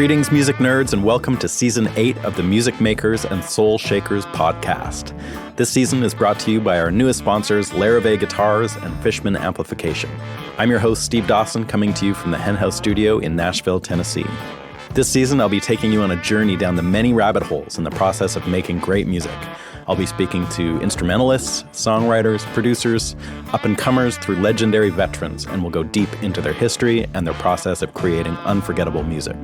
Greetings, music nerds, and welcome to Season 8 of the Music Makers and Soul Shakers podcast. This season is brought to you by our newest sponsors, Larrivee Guitars and Fishman Amplification. I'm your host, Steve Dawson, coming to you from the Hen House Studio in Nashville, Tennessee. This season, I'll be taking you on a journey down the many rabbit holes in the process of making great music. I'll be speaking to instrumentalists, songwriters, producers, up-and-comers through legendary veterans, and we'll go deep into their history and their process of creating unforgettable music.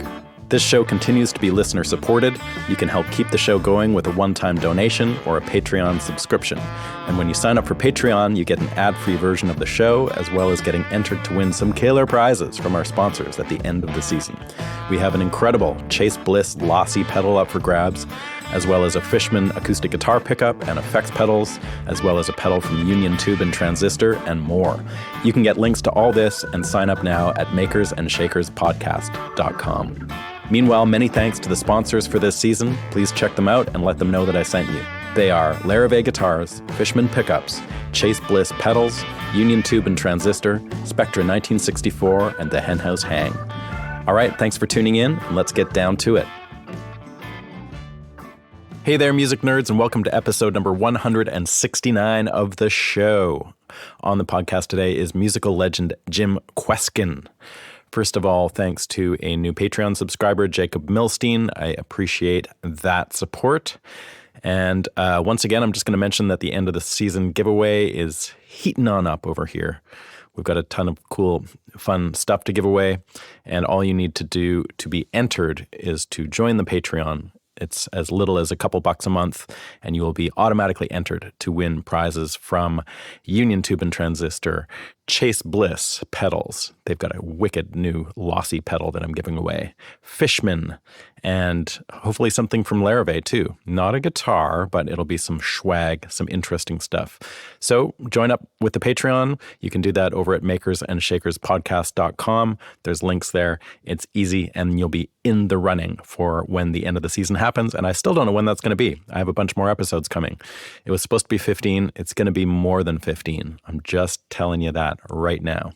This show continues to be listener-supported. You can help keep the show going with a one-time donation or a Patreon subscription. And when you sign up for Patreon, you get an ad-free version of the show, as well as getting entered to win some killer prizes from our sponsors at the end of the season. We have an incredible Chase Bliss Lossy pedal up for grabs, as well as a Fishman acoustic guitar pickup and effects pedals, as well as a pedal from Union Tube and Transistor, and more. You can get links to all this and sign up now at makersandshakerspodcast.com. Meanwhile, many thanks to the sponsors for this season. Please check them out and let them know that I sent you. They are Larrivee Guitars, Fishman Pickups, Chase Bliss Pedals, Union Tube and Transistor, Spectra 1964, and the Hen House Hang. All right, thanks for tuning in, and let's get down to it. Hey there, music nerds, and welcome to episode number 169 of the show. On the podcast today is musical legend Jim Kweskin. First of all, thanks to a new Patreon subscriber, Jacob Milstein. I appreciate that support. And once again, I'm just going to mention that the end of the season giveaway is heating on up over here. We've got a ton of cool, fun stuff to give away. And all you need to do to be entered is to join the Patreon. It's as little as a couple bucks a month, and you will be automatically entered to win prizes from Union Tube and Transistor, Chase Bliss pedals. They've got a wicked new lossy pedal that I'm giving away. Fishman, and hopefully something from Larrivee too. Not a guitar, but it'll be some swag, some interesting stuff. So join up with the Patreon. You can do that over at makersandshakerspodcast.com. There's links there. It's easy, and you'll be in the running for when the end of the season happens. And I still don't know when that's going to be. I have a bunch more episodes coming. It was supposed to be 15. It's going to be more than 15. I'm just telling you that right now.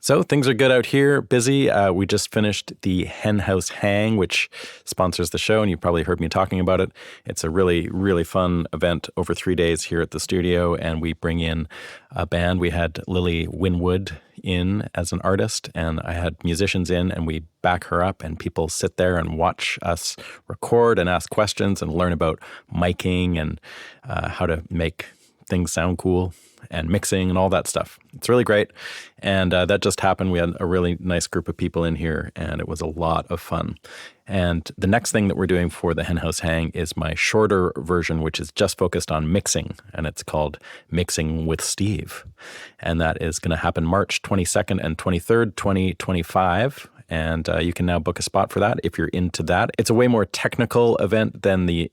So things are good out here, busy. We just finished the Hen House Hang, which sponsors the show, and you've probably heard me talking about it. It's a really, really fun event over 3 days here at the studio, and we bring in a band. We had Lily Winwood in as an artist, and I had musicians in, and we back her up, and people sit there and watch us record and ask questions and learn about miking and how to make things sound cool and mixing and all that stuff. It's really great. And that just happened. We had a really nice group of people in here, and it was a lot of fun. And the next thing that we're doing for the Hen House Hang is my shorter version, which is just focused on mixing, and it's called Mixing with Steve. And that is going to happen March 22nd and 23rd, 2025. And you can now book a spot for that if you're into that. It's a way more technical event than the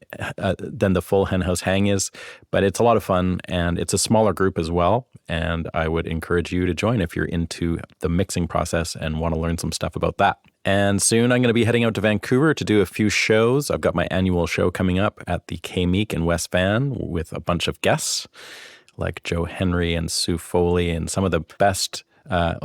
full Hen House Hang is, but it's a lot of fun, and it's a smaller group as well. And I would encourage you to join if you're into the mixing process and want to learn some stuff about that. And soon I'm going to be heading out to Vancouver to do a few shows. I've got my annual show coming up at the K-Meek in West Van with a bunch of guests like Joe Henry and Sue Foley and some of the best,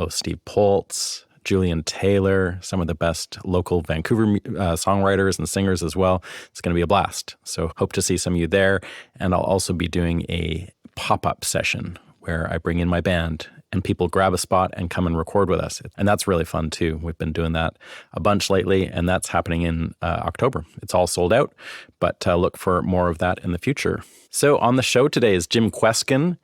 Steve Poltz, Julian Taylor, some of the best local Vancouver songwriters and singers as well. It's going to be a blast. So hope to see some of you there. And I'll also be doing a pop-up session where I bring in my band and people grab a spot and come and record with us. And that's really fun too. We've been doing that a bunch lately, and that's happening in October. It's all sold out, but look for more of that in the future. So on the show today is Jim Kweskin.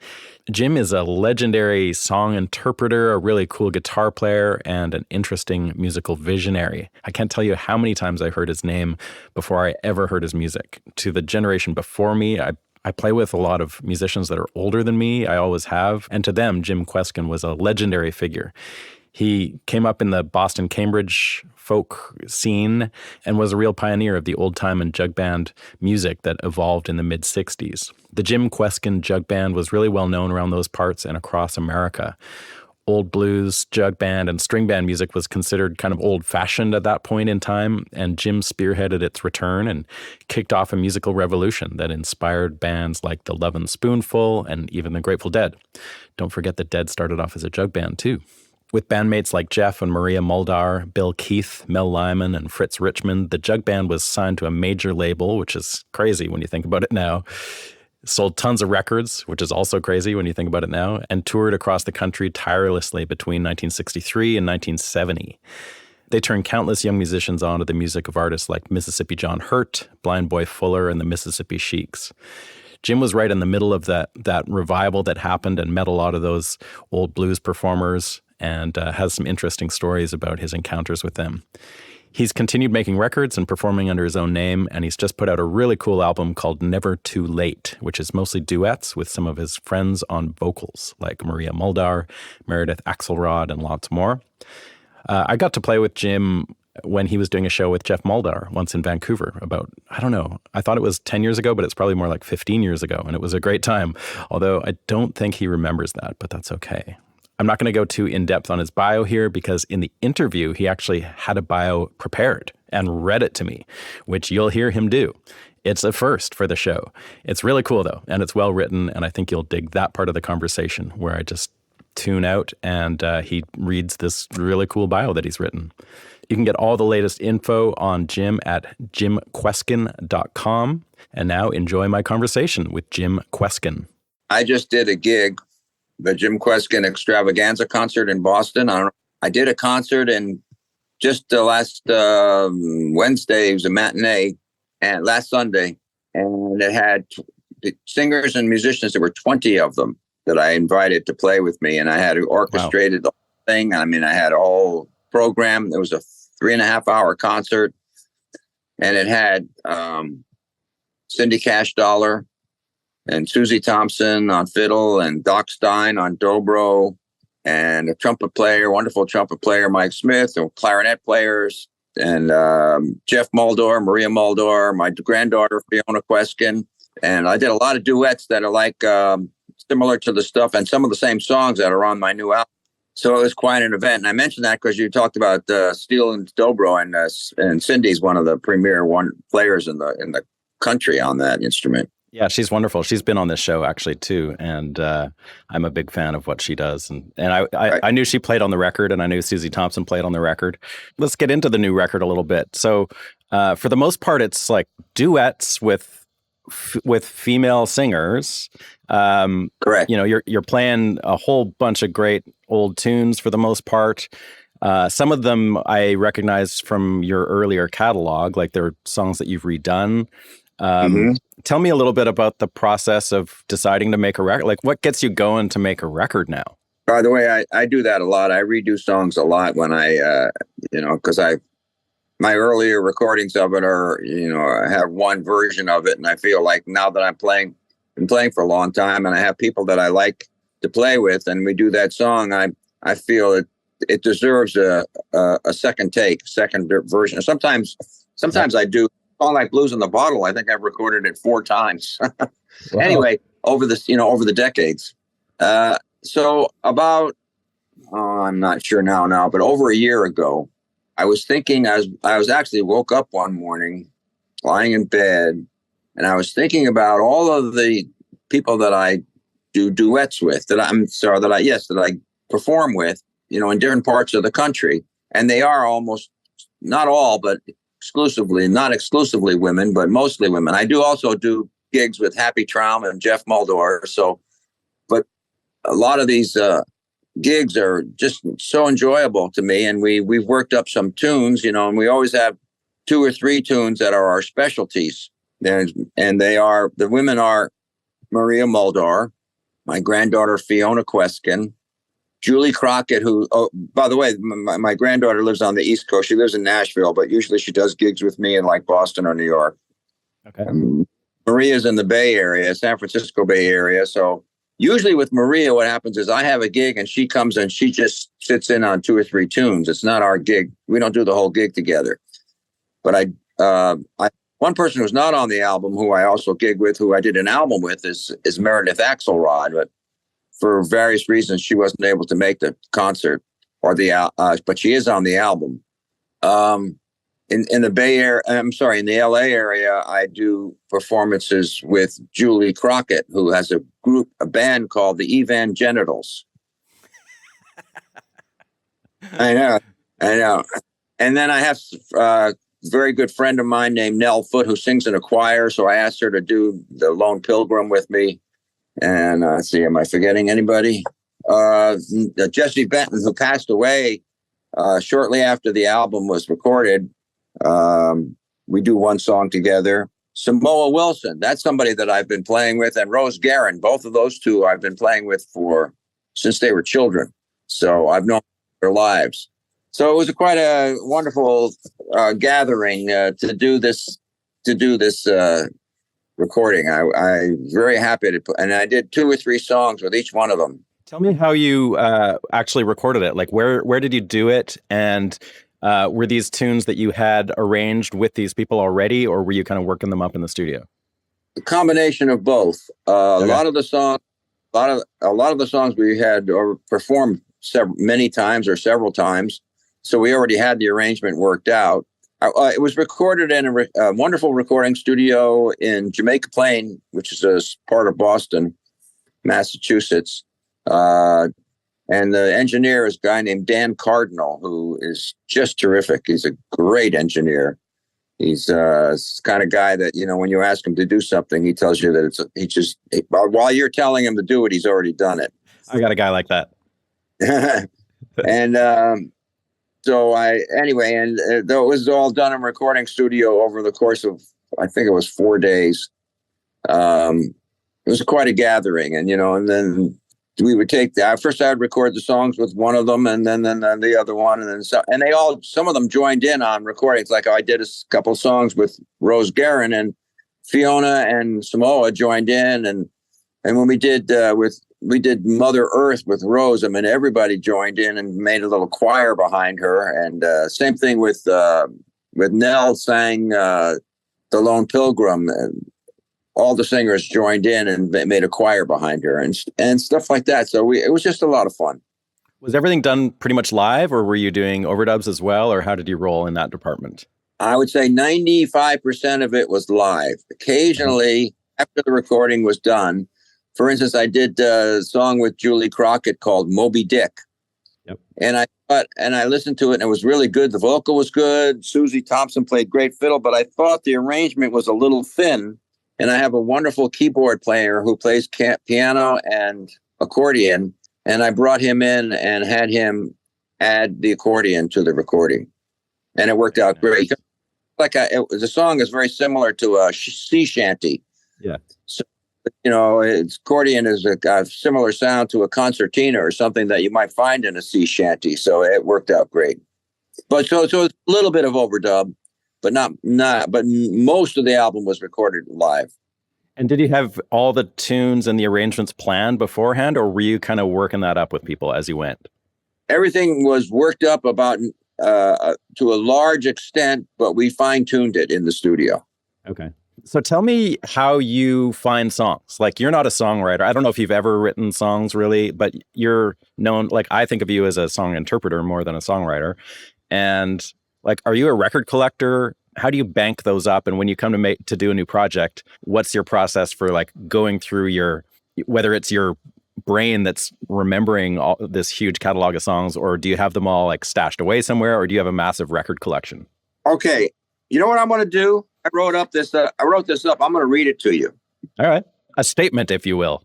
Jim is a legendary song interpreter, a really cool guitar player, and an interesting musical visionary. I can't tell you how many times I heard his name before I ever heard his music. To the generation before me, I play with a lot of musicians that are older than me. I always have. And to them, Jim Kweskin was a legendary figure. He came up in the Boston, Cambridge folk scene and was a real pioneer of the old time and jug band music that evolved in the mid-60s. The Jim Kweskin Jug Band was really well known around those parts and across America. Old blues, jug band, and string band music was considered kind of old-fashioned at that point in time, and Jim spearheaded its return and kicked off a musical revolution that inspired bands like the Lovon Spoonful and even the Grateful Dead. Don't forget that Dead started off as a jug band too. With bandmates like Geoff and Maria Muldaur, Bill Keith, Mel Lyman, and Fritz Richmond, the Jug Band was signed to a major label, which is crazy when you think about it now. Sold tons of records, which is also crazy when you think about it now, and toured across the country tirelessly between 1963 and 1970. They turned countless young musicians on to the music of artists like Mississippi John Hurt, Blind Boy Fuller, and the Mississippi Sheiks. Jim was right in the middle of that revival that happened and met a lot of those old blues performers and has some interesting stories about his encounters with them. He's continued making records and performing under his own name, and he's just put out a really cool album called Never Too Late, which is mostly duets with some of his friends on vocals, like Maria Muldaur, Meredith Axelrod, and lots more. I got to play with Jim when he was doing a show with Geoff Muldaur once in Vancouver about, I don't know, I thought it was 10 years ago, but it's probably more like 15 years ago, and it was a great time, although I don't think he remembers that, but that's okay. I'm not going to go too in-depth on his bio here because in the interview, he actually had a bio prepared and read it to me, which you'll hear him do. It's a first for the show. It's really cool, though, and it's well written, and I think you'll dig that part of the conversation where I just tune out and he reads this really cool bio that he's written. You can get all the latest info on Jim at jimkweskin.com. And now enjoy my conversation with Jim Kweskin. I just did a gig, the Jim Kweskin Extravaganza concert in Boston. I did a concert in just last Wednesday. It was a matinee, and last Sunday, and it had singers and musicians. There were 20 of them that I invited to play with me, and I had orchestrated the whole thing. I mean, I had a whole program. There was a 3.5-hour concert, and it had Cindy Cash Dollar and Susie Thompson on fiddle and Doc Stein on dobro and a trumpet player, wonderful trumpet player, Mike Smith, and clarinet players, and Geoff Muldaur, Maria Muldaur, my granddaughter, Fiona Kweskin. And I did a lot of duets that are like similar to the stuff and some of the same songs that are on my new album. So it was quite an event. And I mentioned that because you talked about steel and dobro, and Cindy's one of the premier players in the country on that instrument. Yeah, she's wonderful. She's been on this show actually too, and I'm a big fan of what she does. And I knew she played on the record, and I knew Susie Thompson played on the record. Let's get into the new record a little bit. So, for the most part, it's like duets with female singers. Correct. You know, you're playing a whole bunch of great old tunes for the most part. Some of them I recognize from your earlier catalog, like they're songs that you've redone. Tell me a little bit about the process of deciding to make a record. Like, what gets you going to make a record now? By the way, I do that a lot. I redo songs a lot when because my earlier recordings of it are, I have one version of it, and I feel like now that been playing for a long time, and I have people that I like to play with, and we do that song, I feel it deserves a second take, second version. Sometimes I do. Song like Blues in the Bottle, I think I've recorded it 4 times. Wow. Anyway, over the decades. So about, I'm not sure now, but over a year ago, I was thinking, I was actually woke up one morning, lying in bed, and I was thinking about all of the people that I do duets with, that I perform with, in different parts of the country. And they are almost, not all, but not exclusively women, but mostly women. I do also do gigs with Happy Traum and Geoff Muldaur. But a lot of these gigs are just so enjoyable to me. And we've worked up some tunes, and we always have 2 or 3 tunes that are our specialties. And the women are Maria Muldaur, my granddaughter, Fiona Kweskin, Julie Crockett, who, by the way, my granddaughter lives on the East Coast. She lives in Nashville, but usually she does gigs with me in like Boston or New York. Okay. Maria's in the Bay Area, San Francisco Bay Area. So usually with Maria, what happens is I have a gig and she comes and she just sits in on 2 or 3 tunes. It's not our gig. We don't do the whole gig together. But one person who's not on the album, who I also gig with, who I did an album with, is Meredith Axelrod. But for various reasons, she wasn't able to make the concert but she is on the album. In the Bay Area, in the LA area, I do performances with Julie Crockett, who has a band called the Evangenitals. I know. I know. And then I have a very good friend of mine named Nell Foote who sings in a choir. So I asked her to do the Lone Pilgrim with me. And let's see, am I forgetting anybody? Jesse Benton, who passed away shortly after the album was recorded. We do one song together. Samoa Wilson, that's somebody that I've been playing with, and Rose Guerin, both of those two I've been playing with since they were children. So I've known their lives. So it was quite a wonderful gathering to do this recording. I'm very happy to put, and I did 2 or 3 songs with each one of them. Tell me how you actually recorded it. Like, where did you do it? And were these tunes that you had arranged with these people already, or were you kind of working them up in the studio? A combination of both. A lot of the songs we had performed many times or several times, so we already had the arrangement worked out. It was recorded in a wonderful recording studio in Jamaica Plain, which is a part of Boston, Massachusetts. And the engineer is a guy named Dan Cardinal, who is just terrific. He's a great engineer. He's the kind of guy that, when you ask him to do something, he tells you that while you're telling him to do it, he's already done it. I got a guy like that. And though it was all done in recording studio over the course of, I think it was 4 days. It was quite a gathering, and then we would first I would record the songs with one of them, and then the other one, and then some of them joined in on recordings. Like I did a couple songs with Rose Guerin, and Fiona and Samoa joined in, and when we did Mother Earth with Rose, I mean, everybody joined in and made a little choir behind her, and same thing with Nell sang the Lone Pilgrim. All the singers joined in and made a choir behind her and stuff like that. So it was just a lot of fun. Was everything done pretty much live, or were you doing overdubs as well, or how did you roll in that department? I would say 95% of it was live. Occasionally, after the recording was done, for instance, I did a song with Julie Crockett called Moby Dick. Yep. And I listened to it, and it was really good. The vocal was good. Susie Thompson played great fiddle, but I thought the arrangement was a little thin. And I have a wonderful keyboard player who plays piano and accordion. And I brought him in and had him add the accordion to the recording. And it worked out great. The song is very similar to a sea shanty. Yeah. So, its accordion is a similar sound to a concertina or something that you might find in a sea shanty. So it worked out great. But so it's a little bit of overdub. But but most of the album was recorded live. And did you have all the tunes and the arrangements planned beforehand, or were you kind of working that up with people as you went? Everything was worked up about to a large extent, but we fine-tuned it in the studio. Okay. So tell me how you find songs. Like, you're not a songwriter. I don't know if you've ever written songs really, but you're known, like, I think of you as a song interpreter more than a songwriter. And like, are you a record collector? How do you bank those up? And when you come to do a new project, what's your process for like going through whether it's your brain that's remembering all this huge catalog of songs, or do you have them all like stashed away somewhere, or do you have a massive record collection? Okay. You know what I'm going to do? I wrote this up. I'm going to read it to you. All right. A statement, if you will.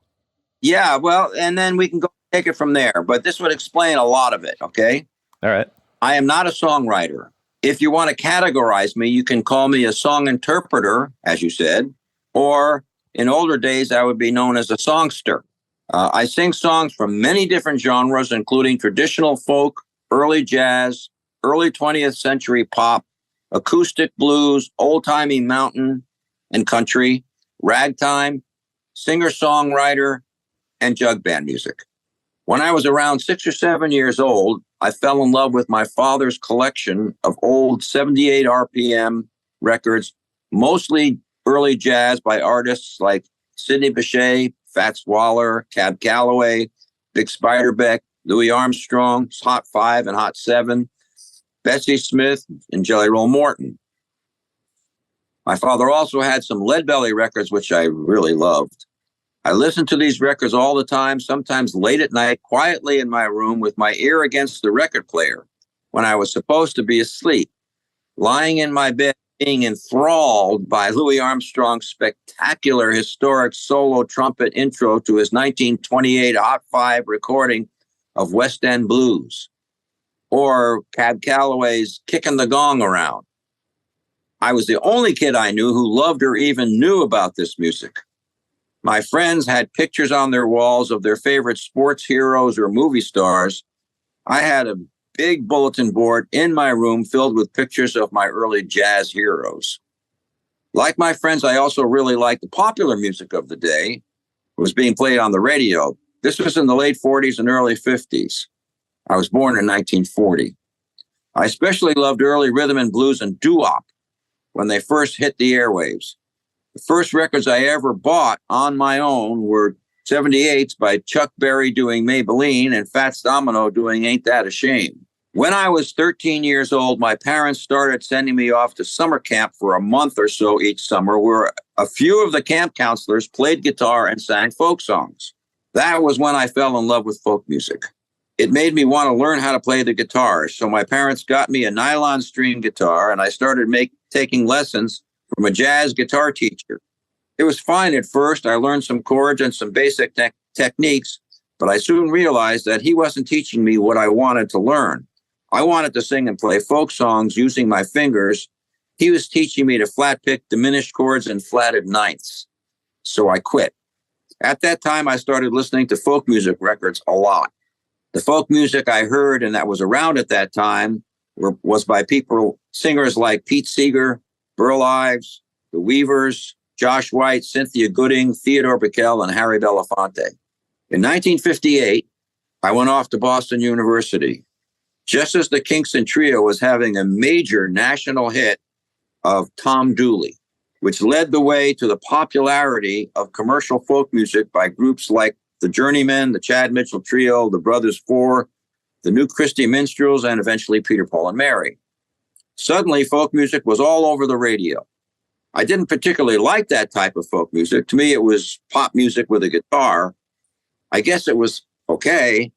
Yeah. Well, and then we can go take it from there. But this would explain a lot of it. Okay. All right. I am not a songwriter. If you want to categorize me, you can call me a song interpreter, as you said, or in older days, I would be known as a songster. I sing songs from many different genres, including traditional folk, early jazz, early 20th century pop, acoustic blues, old-timey mountain and country, ragtime, singer-songwriter, and jug band music. When I was around 6 or 7 years old, I fell in love with my father's collection of old 78 RPM records, mostly early jazz by artists like Sidney Bechet, Fats Waller, Cab Calloway, Big Spiderbeck, Louis Armstrong, Hot 5 and Hot 7, Bessie Smith, and Jelly Roll Morton. My father also had some Lead Belly records, which I really loved. I listened to these records all the time, sometimes late at night, quietly in my room with my ear against the record player when I was supposed to be asleep, lying in my bed, being enthralled by Louis Armstrong's spectacular historic solo trumpet intro to his 1928 Hot Five recording of West End Blues, or Cab Calloway's Kicking the Gong Around. I was the only kid I knew who loved or even knew about this music. My friends had pictures on their walls of their favorite sports heroes or movie stars. I had a big bulletin board in my room filled with pictures of my early jazz heroes. Like my friends, I also really liked the popular music of the day. It was being played on the radio. This was in the late 40s and early 50s. I was born in 1940. I especially loved early rhythm and blues and doo-wop when they first hit the airwaves. The first records I ever bought on my own were 78s by Chuck Berry doing Maybelline and Fats Domino doing Ain't That a Shame. When I was 13 years old, my parents started sending me off to summer camp for a month or so each summer, where a few of the camp counselors played guitar and sang folk songs. That was when I fell in love with folk music. It made me want to learn how to play the guitar, so my parents got me a nylon string guitar, and I started taking lessons from a jazz guitar teacher. It was fine at first. I learned some chords and some basic techniques, but I soon realized that he wasn't teaching me what I wanted to learn. I wanted to sing and play folk songs using my fingers. He was teaching me to flat pick diminished chords and flatted ninths. So I quit. At that time, I started listening to folk music records a lot. The folk music I heard and that was around at that time was by singers like Pete Seeger, Burl Ives, the Weavers, Josh White, Cynthia Gooding, Theodore Bickel, and Harry Belafonte. In 1958, I went off to Boston University. Just as the Kingston Trio was having a major national hit of Tom Dooley, which led the way to the popularity of commercial folk music by groups like the Journeymen, the Chad Mitchell Trio, the Brothers Four, the New Christie Minstrels, and eventually Peter, Paul, and Mary. Suddenly, folk music was all over the radio. I didn't particularly like that type of folk music. To me, it was pop music with a guitar. I guess it was okay,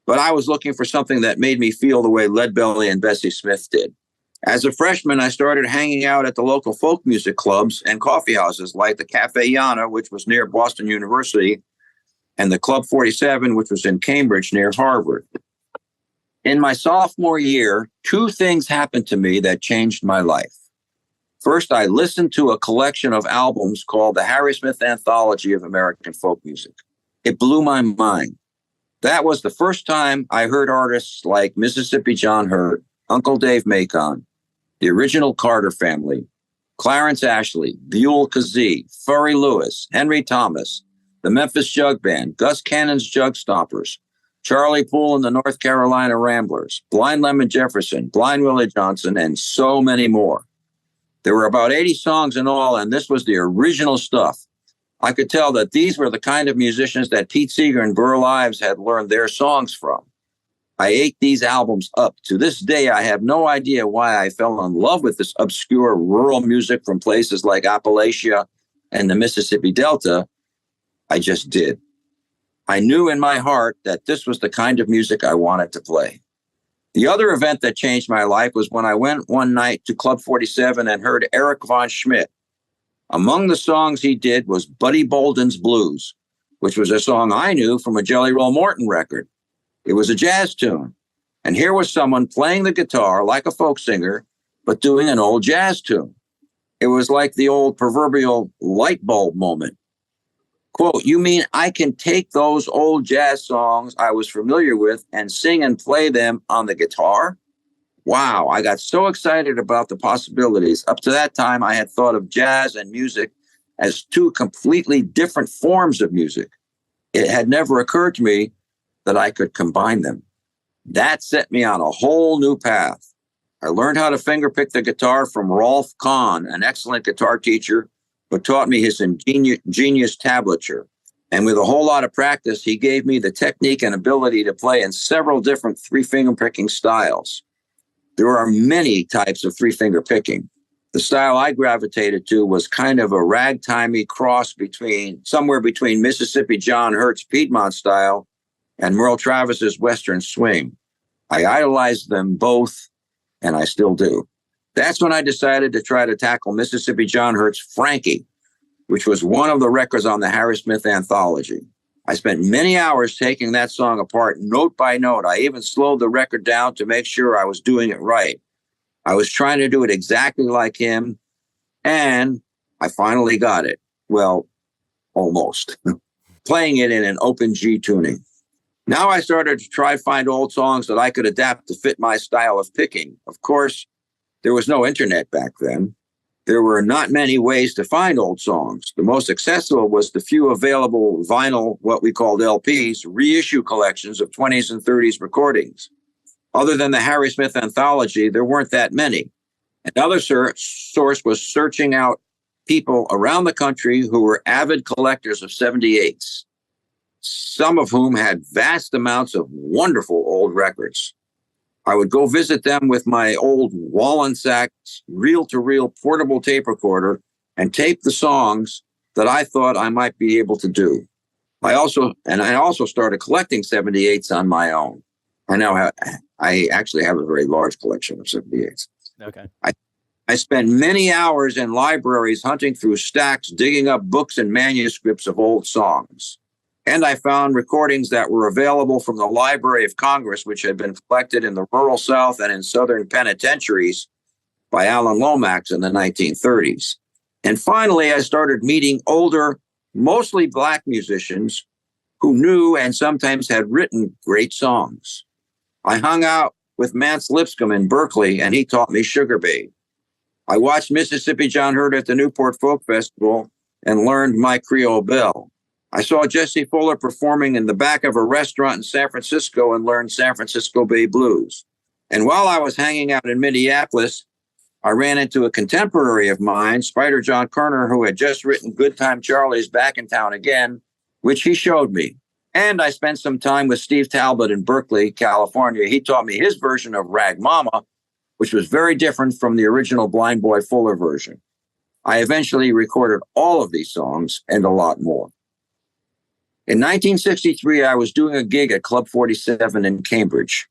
but I was looking for something that made me feel the way Leadbelly and Bessie Smith did. As a freshman, I started hanging out at the local folk music clubs and coffee houses like the Cafe Yana, which was near Boston University, and the Club 47, which was in Cambridge near Harvard. In my sophomore year, two things happened to me that changed my life. First, I listened to a collection of albums called the Harry Smith Anthology of American Folk Music. It blew my mind. That was the first time I heard artists like Mississippi John Hurt, Uncle Dave Macon, the original Carter Family, Clarence Ashley, Buell Kazee, Furry Lewis, Henry Thomas, the Memphis Jug Band, Gus Cannon's Jug Stompers, Charlie Poole and the North Carolina Ramblers, Blind Lemon Jefferson, Blind Willie Johnson, and so many more. There were about 80 songs in all, and this was the original stuff. I could tell that these were the kind of musicians that Pete Seeger and Burl Ives had learned their songs from. I ate these albums up. To this day, I have no idea why I fell in love with this obscure rural music from places like Appalachia and the Mississippi Delta. I just did. I knew in my heart that this was the kind of music I wanted to play. The other event that changed my life was when I went one night to Club 47 and heard Eric Von Schmidt. Among the songs he did was Buddy Bolden's Blues, which was a song I knew from a Jelly Roll Morton record. It was a jazz tune. And here was someone playing the guitar like a folk singer, but doing an old jazz tune. It was like the old proverbial light bulb moment. Quote, you mean I can take those old jazz songs I was familiar with and sing and play them on the guitar? Wow, I got so excited about the possibilities. Up to that time, I had thought of jazz and music as two completely different forms of music. It had never occurred to me that I could combine them. That set me on a whole new path. I learned how to fingerpick the guitar from Rolf Kahn, an excellent guitar teacher who taught me his ingenious tablature. And with a whole lot of practice, he gave me the technique and ability to play in several different three-finger picking styles. There are many types of three-finger picking. The style I gravitated to was kind of a ragtimey cross somewhere between Mississippi John Hurt's Piedmont style and Merle Travis's Western swing. I idolized them both, and I still do. That's when I decided to try to tackle Mississippi John Hurt's Frankie, which was one of the records on the Harry Smith anthology. I spent many hours taking that song apart, note by note. I even slowed the record down to make sure I was doing it right. I was trying to do it exactly like him, and I finally got it. Well, almost. Playing it in an open G tuning. Now I started to try to find old songs that I could adapt to fit my style of picking. Of course, there was no internet back then. There were not many ways to find old songs. The most accessible was the few available vinyl, what we called LPs, reissue collections of 20s and 30s recordings. Other than the Harry Smith anthology, there weren't that many. Another source was searching out people around the country who were avid collectors of 78s, some of whom had vast amounts of wonderful old records. I would go visit them with my old Wallensack reel-to-reel portable tape recorder and tape the songs that I thought I might be able to do. I also started collecting 78s on my own. I actually have a very large collection of 78s. Okay. I spent many hours in libraries hunting through stacks, digging up books and manuscripts of old songs. And I found recordings that were available from the Library of Congress, which had been collected in the rural South and in Southern penitentiaries by Alan Lomax in the 1930s. And finally, I started meeting older, mostly Black musicians who knew and sometimes had written great songs. I hung out with Mance Lipscomb in Berkeley, and he taught me Sugar Babe. I watched Mississippi John Hurt at the Newport Folk Festival and learned My Creole Belle. I saw Jesse Fuller performing in the back of a restaurant in San Francisco and learned San Francisco Bay Blues. And while I was hanging out in Minneapolis, I ran into a contemporary of mine, Spider John Kerner, who had just written Good Time Charlie's Back in Town Again, which he showed me. And I spent some time with Steve Talbot in Berkeley, California. He taught me his version of Rag Mama, which was very different from the original Blind Boy Fuller version. I eventually recorded all of these songs and a lot more. In 1963, I was doing a gig at Club 47 in Cambridge.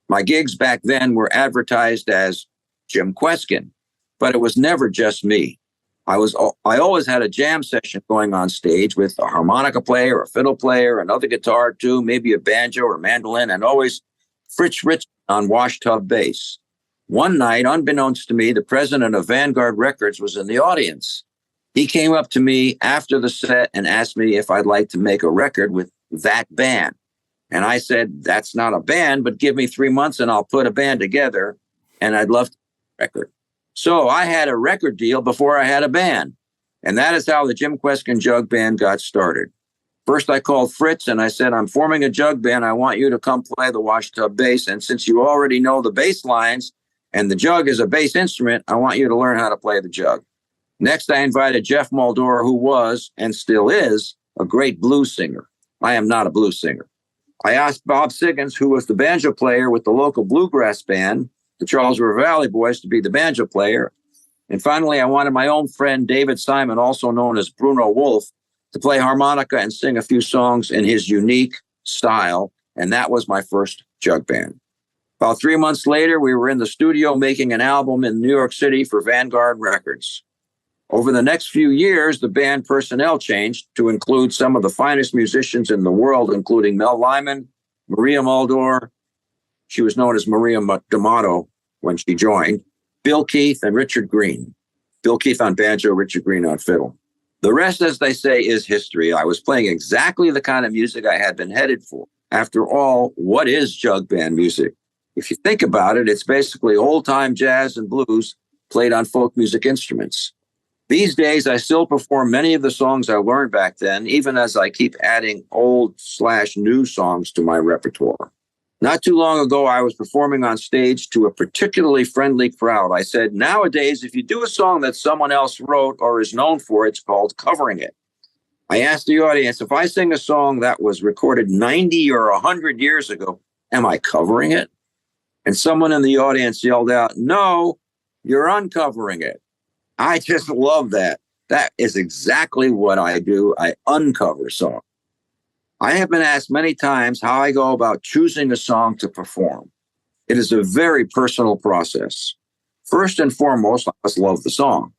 My gigs back then were advertised as Jim Kweskin, but it was never just me. I always had a jam session going on stage with a harmonica player, a fiddle player, another guitar too, maybe a banjo or mandolin, and always Fritz on washtub bass. One night, unbeknownst to me, the president of Vanguard Records was in the audience. He came up to me after the set and asked me if I'd like to make a record with that band. And I said, that's not a band, but give me 3 months and I'll put a band together, and I'd love to make a record. So I had a record deal before I had a band. And that is how the Jim Kweskin Jug Band got started. First, I called Fritz and I said, I'm forming a jug band. I want you to come play the washtub bass. And since you already know the bass lines and the jug is a bass instrument, I want you to learn how to play the jug. Next, I invited Geoff Muldaur, who was and still is a great blues singer. I am not a blues singer. I asked Bob Siggins, who was the banjo player with the local bluegrass band, the Charles River Valley Boys, to be the banjo player. And finally, I wanted my own friend, David Simon, also known as Bruno Wolf, to play harmonica and sing a few songs in his unique style. And that was my first jug band. About 3 months later, we were in the studio making an album in New York City for Vanguard Records. Over the next few years, the band personnel changed to include some of the finest musicians in the world, including Mel Lyman, Maria Muldaur. She was known as Maria D'Amato when she joined, Bill Keith, and Richard Green. Bill Keith on banjo, Richard Green on fiddle. The rest, as they say, is history. I was playing exactly the kind of music I had been headed for. After all, what is jug band music? If you think about it, it's basically old-time jazz and blues played on folk music instruments. These days, I still perform many of the songs I learned back then, even as I keep adding old/new songs to my repertoire. Not too long ago, I was performing on stage to a particularly friendly crowd. I said, nowadays, if you do a song that someone else wrote or is known for, it's called covering it. I asked the audience, if I sing a song that was recorded 90 or 100 years ago, am I covering it? And someone in the audience yelled out, no, you're uncovering it. I just love that. That is exactly what I do. I uncover songs. I have been asked many times how I go about choosing a song to perform. It is a very personal process. First and foremost, I must love the song.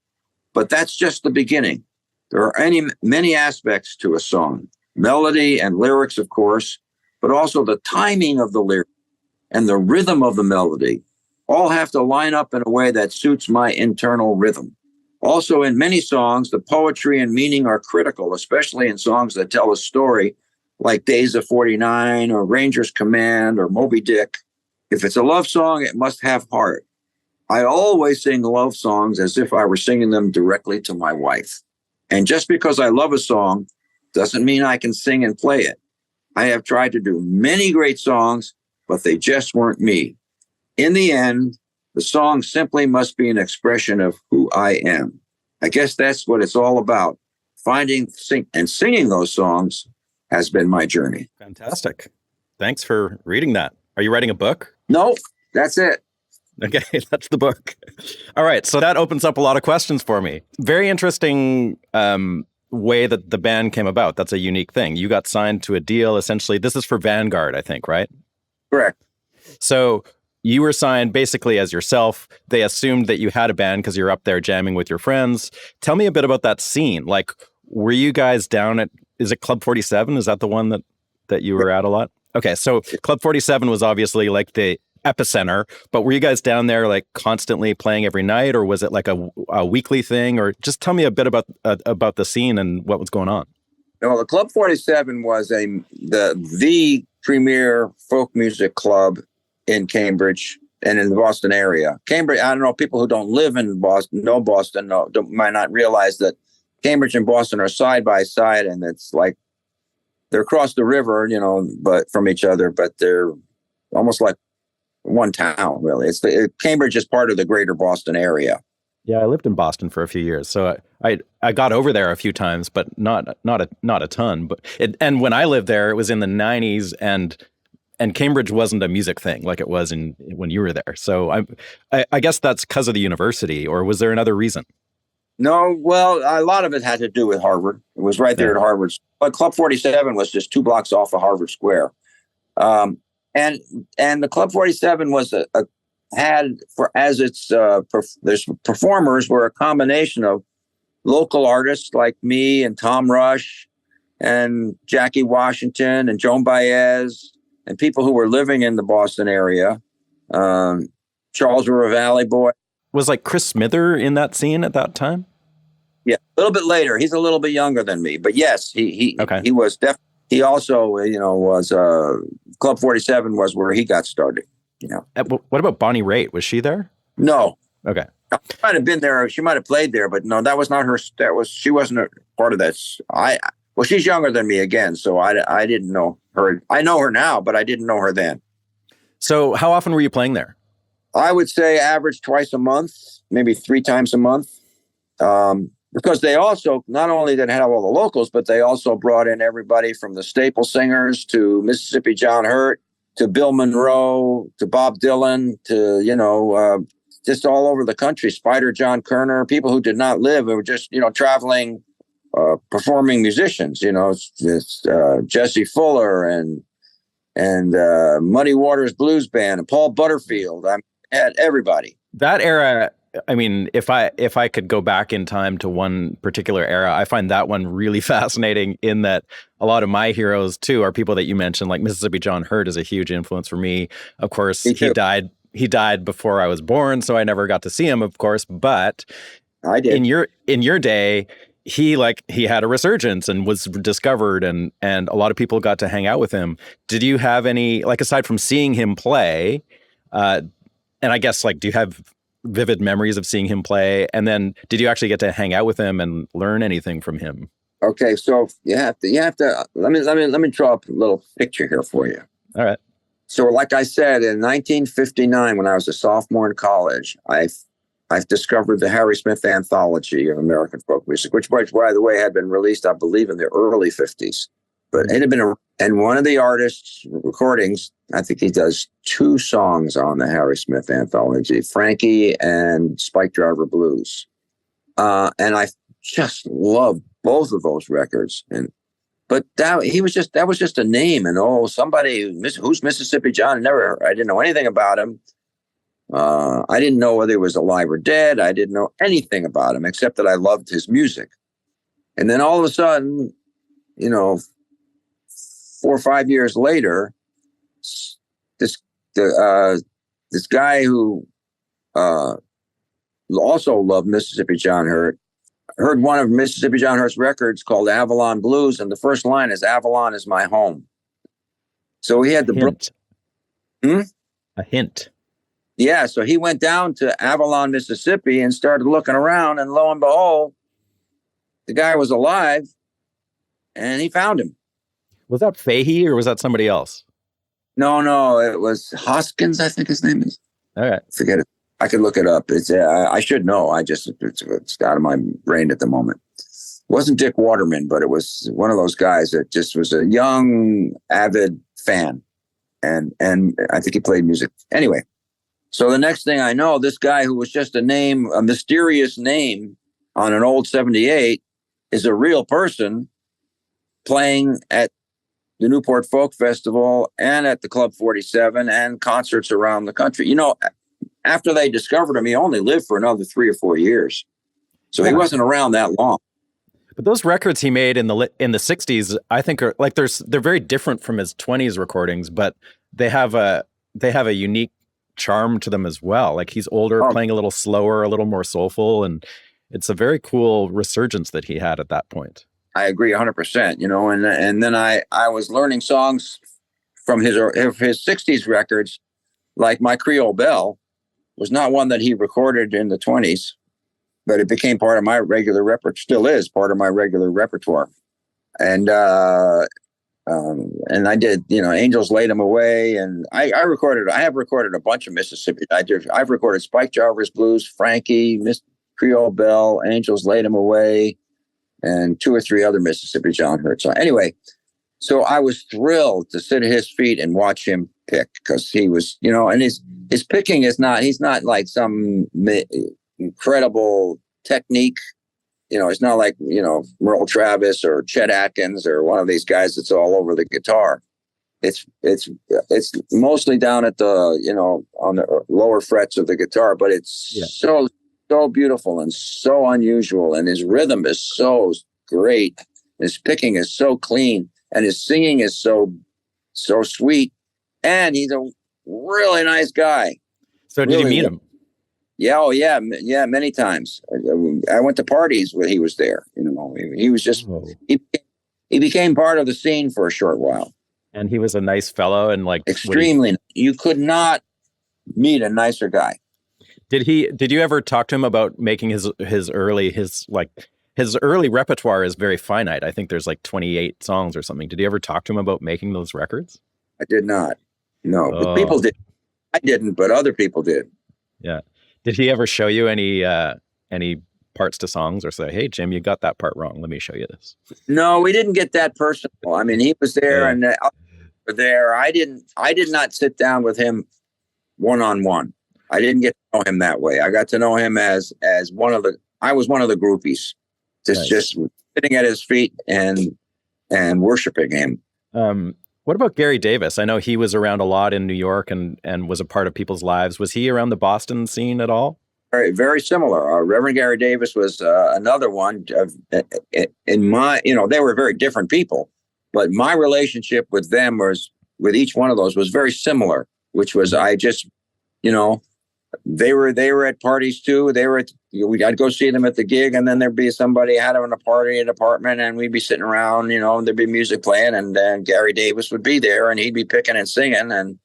But that's just the beginning. There are many aspects to a song. Melody and lyrics, of course, but also the timing of the lyric and the rhythm of the melody all have to line up in a way that suits my internal rhythm. Also, in many songs, the poetry and meaning are critical, especially in songs that tell a story like Days of 49 or Ranger's Command or Moby Dick. If it's a love song, it must have heart. I always sing love songs as if I were singing them directly to my wife. And just because I love a song doesn't mean I can sing and play it. I have tried to do many great songs, but they just weren't me. In the end, the song simply must be an expression of who I am. I guess that's what it's all about. Finding and singing those songs has been my journey. Fantastic. Thanks for reading that. Are you writing a book? No, that's it. Okay, that's the book. All right, so that opens up a lot of questions for me. Very interesting way that the band came about. That's a unique thing. You got signed to a deal, essentially. This is for Vanguard, I think, right? Correct. So you were signed basically as yourself. They assumed that you had a band because you're up there jamming with your friends. Tell me a bit about that scene. Like, were you guys down at, is it Club 47? Is that the one that you were at a lot? Okay, so Club 47 was obviously like the epicenter, but were you guys down there like constantly playing every night, or was it like a weekly thing? Or just tell me a bit about the scene and what was going on. Well, the Club 47 was the premier folk music club in Cambridge and in the Boston area. Cambridge, I don't know, people who don't live in Boston, might not realize that Cambridge and Boston are side by side, and it's like they're across the river, but from each other, but they're almost like one town, really. Cambridge is part of the greater Boston area. Yeah, I lived in Boston for a few years, so I got over there a few times, but not a ton. But and when I lived there, it was in the 90s, and Cambridge wasn't a music thing like it was when you were there. So I guess that's because of the university, or was there another reason? No, well, a lot of it had to do with Harvard. It was right there at Harvard. But Club 47 was just 2 blocks off of Harvard Square. And the Club 47 was there's performers were a combination of local artists like me and Tom Rush and Jackie Washington and Joan Baez and people who were living in the Boston area. Charles River Valley Boy. Was like Chris Smither in that scene at that time? Yeah, a little bit later. He's a little bit younger than me, but yes, he was definitely. He also, was Club 47 was where he got started. What about Bonnie Raitt? Was she there? No. Okay. She might have been there. She might have played there, but no, that was not her. She wasn't a part of that. Well, she's younger than me again, so I didn't know her. I know her now, but I didn't know her then. So how often were you playing there? I would say average twice a month, maybe 3 times a month. Because they also, not only did have all the locals, but they also brought in everybody from the staple singers to Mississippi John Hurt, to Bill Monroe, to Bob Dylan, to, just all over the country. Spider John Kerner, people who did not live, who were just, traveling, performing musicians, Jesse Fuller and Muddy Waters Blues Band and Paul Butterfield. I had everybody. That era, I mean, if I could go back in time to one particular era, I find that one really fascinating in that a lot of my heroes too are people that you mentioned, like Mississippi John Hurt is a huge influence for me. Of course, he died before I was born, so I never got to see him, of course, but I did. In your day, he had a resurgence and was discovered, and a lot of people got to hang out with him. Did you have any, like, aside from seeing him play, and I guess, like, do you have vivid memories of seeing him play? And then did you actually get to hang out with him and learn anything from him? Okay, so you have to let me draw up a little picture here for you. All right. So like I said, in 1959, when I was a sophomore in college, I've discovered the Harry Smith Anthology of American Folk Music, which, by the way, had been released, I believe, in the early 50s. But it had been, and one of the artists' recordings, I think he does 2 songs on the Harry Smith Anthology, Frankie and Spike Driver Blues. And I just love both of those records. But that was just a name, and somebody who's Mississippi John. I didn't know anything about him. I didn't know whether he was alive or dead. I didn't know anything about him except that I loved his music. And then all of a sudden, 4 or 5 years later, this guy who also loved Mississippi John Hurt heard one of Mississippi John Hurt's records called Avalon Blues, and the first line is "Avalon is my home." So he had the hint. A hint. Yeah, so he went down to Avalon, Mississippi, and started looking around, and lo and behold, the guy was alive, and he found him. Was that Fahey or was that somebody else? No, it was Hoskins, I think his name is. All right. Forget it. I could look it up. It's I should know. It's out of my brain at the moment. It wasn't Dick Waterman, but it was one of those guys that just was a young, avid fan. And I think he played music. Anyway, so the next thing I know, this guy who was just a mysterious name on an old 78 is a real person playing at the Newport Folk Festival and at the Club 47 and concerts around the country. After they discovered him, he only lived for another 3 or 4 years. So he wasn't around that long. But those records he made in the 60s, I think are like they're very different from his 20s recordings, but they have a unique charm to them as well. Like he's older, playing a little slower, a little more soulful, and it's a very cool resurgence that he had at that point. I agree 100%, and then I was learning songs from his 60s records, like My Creole Belle was not one that he recorded in the 20s, but it became part of my regular repertoire, still is part of my regular repertoire. And I did, Angels Laid Him Away. And I have recorded a bunch of Mississippi. I've recorded Spike Jarvis Blues, Frankie, Miss Creole Belle, Angels Laid Him Away, and 2 or 3 other Mississippi John Hurt songs. Anyway, so I was thrilled to sit at his feet and watch him pick, because he was, and his picking he's not like some incredible technique. It's not like, Merle Travis or Chet Atkins or one of these guys that's all over the guitar. It's mostly down at the, on the lower frets of the guitar, but it's so beautiful and so unusual. And his rhythm is so great. His picking is so clean, and his singing is so sweet. And he's a really nice guy. So did you meet him? Yeah. Yeah. Many times. I went to parties where he was there. He was just, he became part of the scene for a short while. And he was a nice fellow and like extremely. You could not meet a nicer guy. Did you ever talk to him about making his early repertoire is very finite. I think there's like 28 songs or something. Did you ever talk to him about making those records? I did not. No, but people did. I didn't, but other people did. Yeah. Did he ever show you any parts to songs or say, "Hey, Jim, you got that part wrong. Let me show you this"? No, we didn't get that personal. I mean, he was there and there. I did not sit down with him one-on-one. I didn't get to know him that way. I got to know him as I was one of the groupies, just sitting at his feet and worshiping him. What about Gary Davis? I know he was around a lot in New York and was a part of people's lives. Was he around the Boston scene at all? Very, very similar. Reverend Gary Davis was another one. In my, they were very different people, but my relationship with them with each one of those was very similar, which was I just, they were at parties too. I'd go see them at the gig, and then there'd be somebody having a party in an apartment, and we'd be sitting around, and there'd be music playing, and then Gary Davis would be there, and he'd be picking and singing, and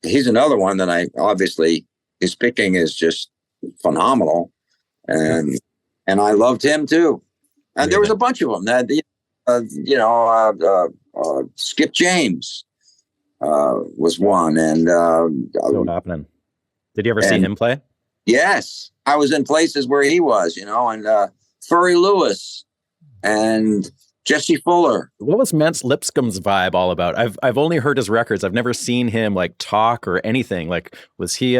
he's another one that obviously his picking is just phenomenal, and I loved him too. And there was a bunch of them that Skip James was one, and so happening. Did you ever see him play? Yes, I was in places where he was, and Furry Lewis, and Jesse Fuller. What was Mance Lipscomb's vibe all about? I've only heard his records. I've never seen him like talk or anything. Like, was he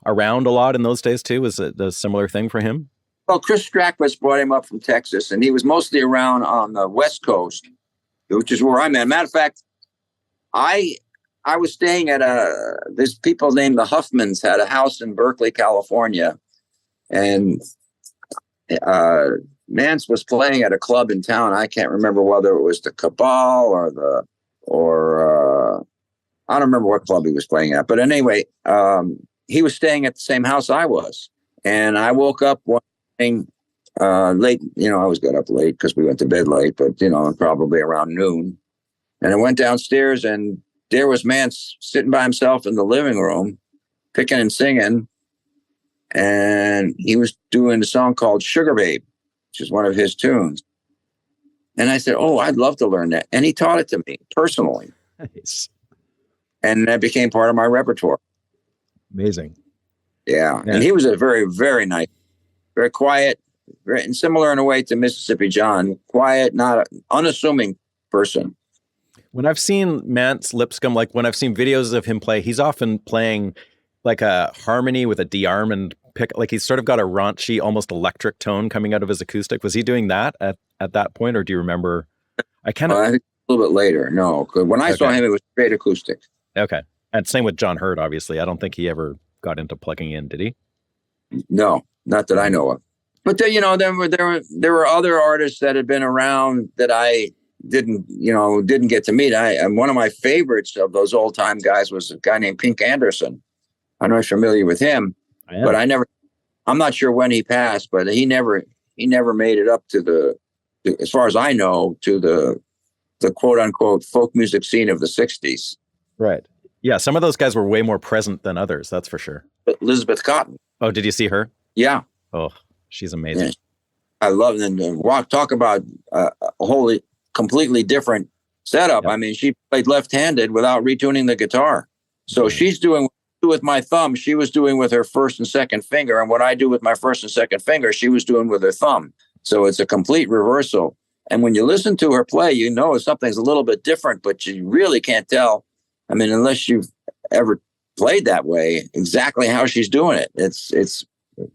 around a lot in those days too? Was it a similar thing for him? Well, Chris Strackwitz brought him up from Texas, and he was mostly around on the West Coast, which is where I'm at. Matter of fact, I was staying at there's people named the Huffmans had a house in Berkeley, California, and Mance was playing at a club in town. I can't remember whether it was the Cabal or I don't remember what club he was playing at. But anyway, he was staying at the same house I was, and I woke up one morning late. I always got up late because we went to bed late, but probably around noon. And I went downstairs, and there was Mance sitting by himself in the living room, picking and singing. And he was doing a song called Sugar Babe, which is one of his tunes. And I said, oh, I'd love to learn that. And he taught it to me personally. Nice. And that became part of my repertoire. Amazing. Yeah. And he was a very, very nice, very quiet, and similar in a way to Mississippi John, quiet, not an unassuming person. When I've seen Mance Lipscomb, like when I've seen videos of him play, he's often playing like a harmony with a de-armond pick. Like he's sort of got a raunchy, almost electric tone coming out of his acoustic. Was he doing that at that point, or do you remember? I think a little bit later. No, when I saw him, it was straight acoustic. Okay, and same with John Hurt. Obviously, I don't think he ever got into plugging in. Did he? No, not that I know of. But there were other artists that had been around that I didn't get to meet. And one of my favorites of those old time guys was a guy named Pink Anderson. I know you're familiar with him, but I'm not sure when he passed, but he never made it up to as far as I know, to the quote unquote folk music scene of the 60s. Right. Yeah. Some of those guys were way more present than others. That's for sure. Elizabeth Cotton. Oh, did you see her? Yeah. Oh, she's amazing. Yeah. I love them. Talk about a wholly completely different setup. Yep. I mean, she played left-handed without retuning the guitar. So she's doing with my thumb, she was doing with her first and second finger. And what I do with my first and second finger, she was doing with her thumb. So it's a complete reversal. And when you listen to her play, something's a little bit different, but you really can't tell. I mean, unless you've ever played that way, exactly how she's doing it. It's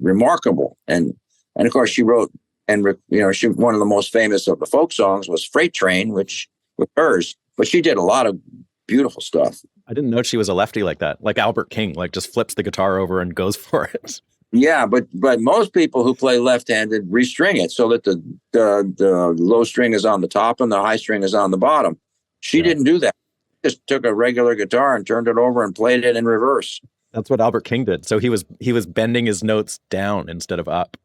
remarkable. And of course she wrote, and she, one of the most famous of the folk songs was Freight Train, which was hers, but she did a lot of beautiful stuff. I didn't know she was a lefty like that. Like Albert King, like just flips the guitar over and goes for it. Yeah, but most people who play left-handed restring it so that the low string is on the top and the high string is on the bottom. She didn't do that. She just took a regular guitar and turned it over and played it in reverse. That's what Albert King did. So he was bending his notes down instead of up.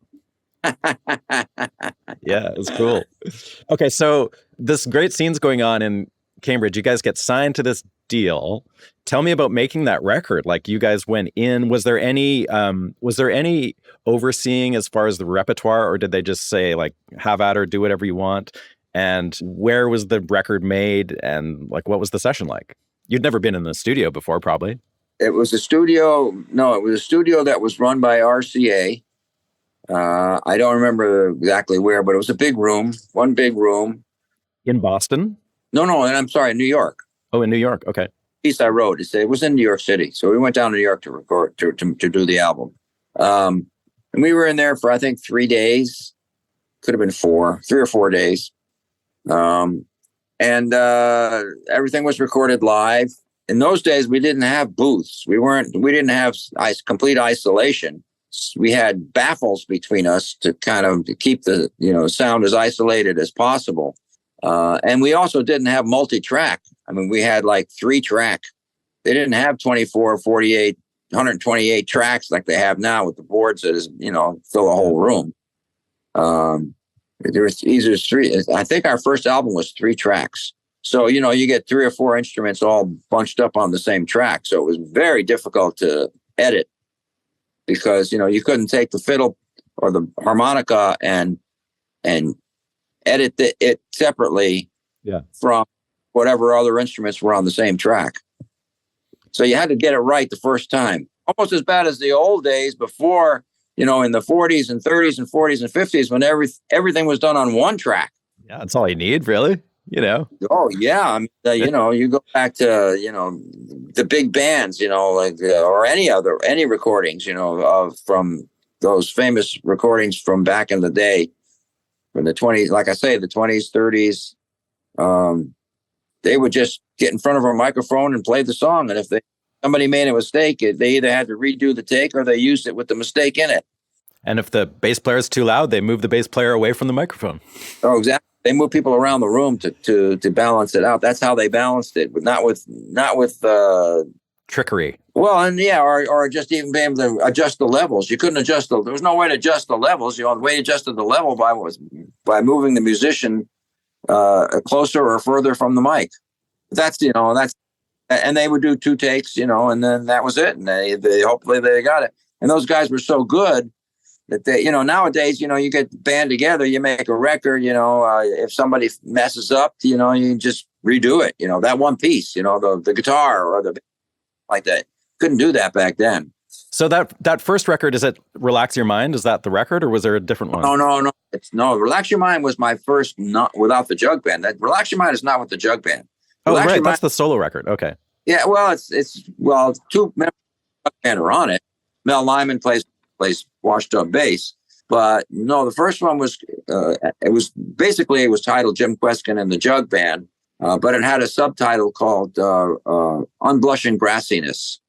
Yeah, it was cool. Okay, so this great scene's going on in Cambridge. You guys get signed to this deal. Tell me about making that record. Like, you guys went in. Was there any overseeing as far as the repertoire, or did they just say like, have at her, do whatever you want? And where was the record made? And like, what was the session like? You'd never been in the studio before, probably. It was a studio. No, it was a studio that was run by RCA. I don't remember exactly where, but it was a big room, one big room. In Boston? No, and I'm sorry, New York. Oh, in New York. Okay. Piece I wrote, it was in New York City. So we went down to New York to record, to do the album. And we were in there for, I think, 3 days. Could have been 3 or 4 days. And everything was recorded live. In those days, we didn't have booths. We didn't have complete isolation. We had baffles between us to kind of keep the sound as isolated as possible. And we also didn't have multi-track. I mean, we had like 3-track. They didn't have 24, 48, 128 tracks like they have now with the boards that is, fill a whole room. There was either 3. I think our first album was 3 tracks. So, you get 3 or 4 instruments all bunched up on the same track. So it was very difficult to edit because, you couldn't take the fiddle or the harmonica and edit it separately from whatever other instruments were on the same track. So you had to get it right the first time. Almost as bad as the old days before, in the 40s and 30s and 40s and 50s when everything was done on one track. Yeah, that's all you need, really. Oh yeah, I mean, you go back to the big bands, like or any recordings, from those famous recordings from back in the day, from the 20s. Like I say, the 20s, 30s. They would just get in front of a microphone and play the song, and if somebody made a mistake, they either had to redo the take or they used it with the mistake in it. And if the bass player is too loud, they move the bass player away from the microphone. Oh, exactly. They move people around the room to balance it out. That's how they balanced it, but not with trickery. Well, and or just even being able to adjust the levels. You couldn't adjust there was no way to adjust the levels. The way you adjusted the level by moving the musician closer or further from the mic. And they would do 2 takes, and then that was it. And they hopefully they got it. And those guys were so good that they, nowadays, you get band together, you make a record, if somebody messes up, you just redo it, that one piece, the guitar or the like that. Couldn't do that back then. So that first record, is it Relax Your Mind? Is that the record, or was there a different one? No. Relax Your Mind was my first, not without the Jug Band. That Relax Your Mind is not with the Jug Band. Relax right. That's the solo record. Okay. Yeah. Well, it's 2 members of the band are on it. Mel Lyman plays washed up bass, but no, the first one was it was titled Jim Kweskin and the Jug Band, but it had a subtitle called Unblushing Grassiness,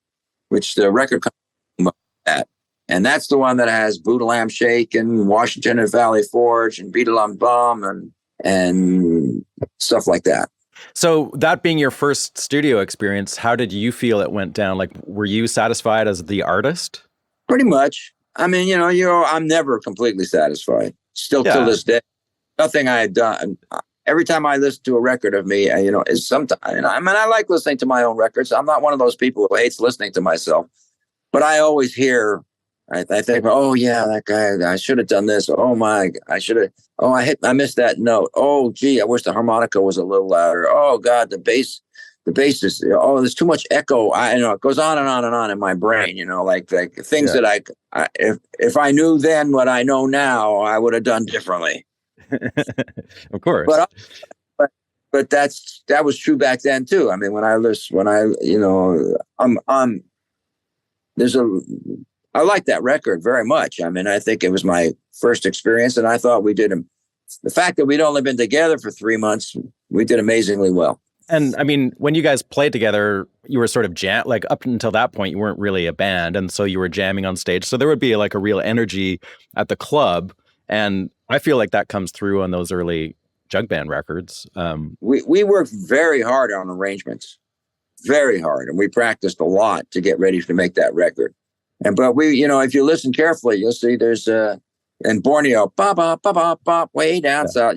which the record comes at. And that's the one that has Boodalam Shake and Washington and Valley Forge and Beat-a-Lum Bum and stuff like that. So that being your first studio experience, how did you feel it went down? Like, were you satisfied as the artist? Pretty much. I mean, I'm never completely satisfied. Still till this day, nothing I had done. Every time I listen to a record of me, is sometimes. I like listening to my own records. I'm not one of those people who hates listening to myself, but I always hear. I think, oh yeah, that guy. I should have done this. Oh my, I should have. Oh, I missed that note. Oh gee, I wish the harmonica was a little louder. Oh God, the bass is. There's too much echo. It goes on and on and on in my brain. Like things that if I knew then what I know now, I would have done differently. Of course. But that was true back then too. I mean, I like that record very much. I mean, I think it was my first experience, and I thought we did the fact that we'd only been together for 3 months, we did amazingly well. And I mean, when you guys played together, you were sort of like up until that point, you weren't really a band. And so you were jamming on stage. So there would be like a real energy at the club. And I feel like that comes through on those early Jug Band records. We worked very hard on arrangements, very hard. And we practiced a lot to get ready to make that record. But we, if you listen carefully, you'll see there's in Borneo, ba ba ba ba ba, way down south.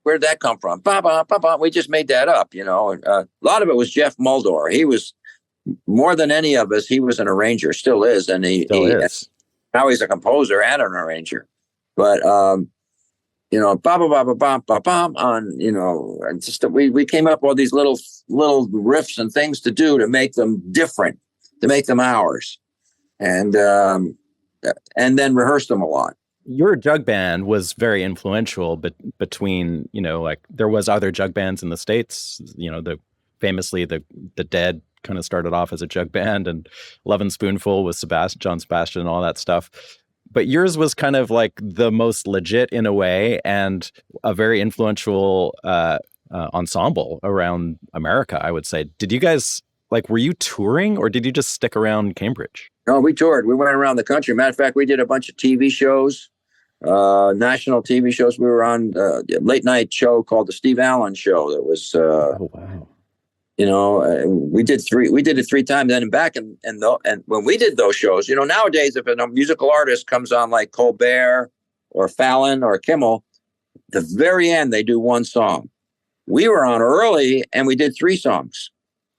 Where'd that come from? Ba ba ba ba. We just made that up. A lot of it was Geoff Muldaur. He was more than any of us. He was an arranger, still is, and he is. Now he's a composer and an arranger. But ba ba ba ba ba ba ba on just we came up with all these little riffs and things to do to make them different, to make them ours. And then rehearsed them a lot. Your Jug Band was very influential, but between, like there was other Jug Bands in the States, famously the Dead kind of started off as a Jug Band, and Lovon Spoonful with John Sebastian and all that stuff. But yours was kind of like the most legit in a way, and a very influential ensemble around America, I would say. Did you guys, were you touring, or did you just stick around Cambridge? No, we toured. We went around the country. Matter of fact, we did a bunch of TV shows, national TV shows. We were on a late night show called the Steve Allen Show. That was, oh wow. We did it 3 times. And back and when we did those shows, nowadays if a musical artist comes on like Colbert or Fallon or Kimmel, the very end they do 1 song. We were on early and we did 3 songs.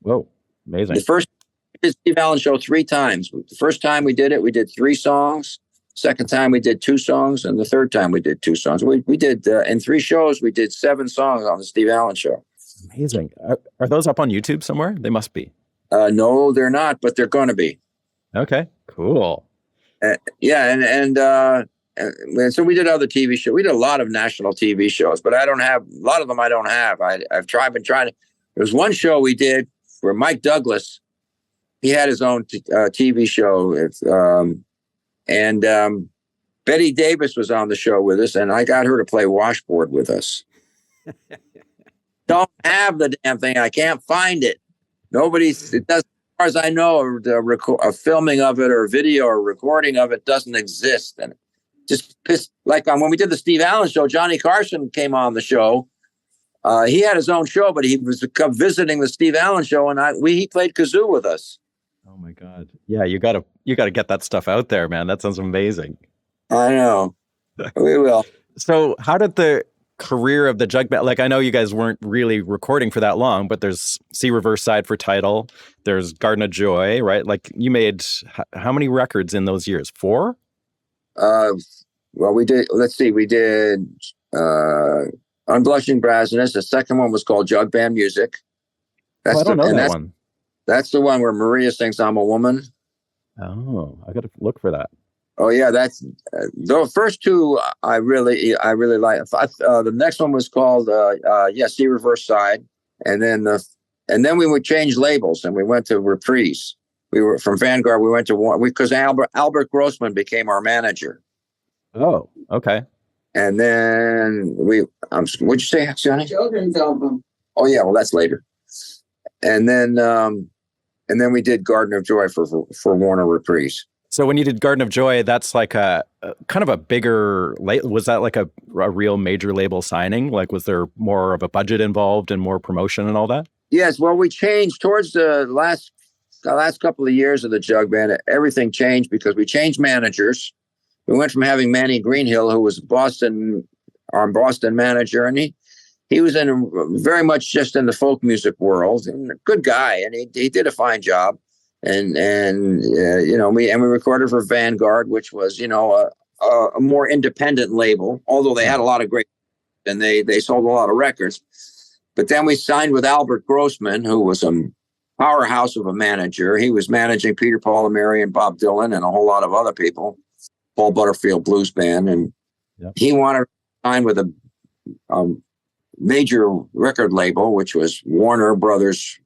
Whoa, amazing! The first. Steve Allen Show 3 times. The first time we did 3 songs. Second time we did 2 songs, and the third time we did 2 songs. We did in 3 shows. We did 7 songs on the Steve Allen Show. Amazing. Are those up on YouTube somewhere? They must be. No, they're not, but they're going to be. Okay, cool. Yeah, and and so we did other TV shows. We did a lot of national TV shows, but I don't have a lot of them. I don't have. I've been trying to. There was one show we did where Mike Douglas, he had his own TV show. And Betty Davis was on the show with us, and I got her to play washboard with us. Don't have the damn thing. I can't find it. It does, as far as I know, a filming of it or a video or recording of it doesn't exist. And just pissed, like when we did the Steve Allen show, Johnny Carson came on the show. He had his own show, but he was visiting the Steve Allen show, and he played kazoo with us. Oh my God! Yeah, you gotta get that stuff out there, man. That sounds amazing. I know. We will. So, how did the career of the Jug Band? Like, I know you guys weren't really recording for that long, but there's C Reverse Side for Title. There's Garden of Joy, right? Like, you made how many records in those years? 4? Well, we did. Let's see. We did Unblushing Brassiness. The second one was called Jug Band Music. I don't know that one. That's the one where Maria sings "I'm a Woman." Oh, I got to look for that. Oh yeah, that's the first two. I really like. The next one was called C Reverse Side, and then we would change labels and we went to Reprise. We were from Vanguard. We went to because Albert Grossman became our manager. Oh, okay. And then what'd you say, Johnny? Children's album. Oh yeah, well that's later. And then we did Garden of Joy for Warner Reprise. So when you did Garden of Joy, that's like a kind of a bigger, was that like a real major label signing? Like, was there more of a budget involved and more promotion and all that? Yes. Well, we changed towards the last couple of years of the Jug Band. Everything changed because we changed managers. We went from having Manny Greenhill, who was our Boston manager, and he was very much just in the folk music world, and a good guy, and he did a fine job. And we recorded for Vanguard, which was a more independent label, although they had a lot of great, and they sold a lot of records. But then we signed with Albert Grossman, who was a powerhouse of a manager. He was managing Peter, Paul, and Mary, and Bob Dylan, and a whole lot of other people. Paul Butterfield Blues Band, and he wanted to sign with a major record label, which was Warner Brothers.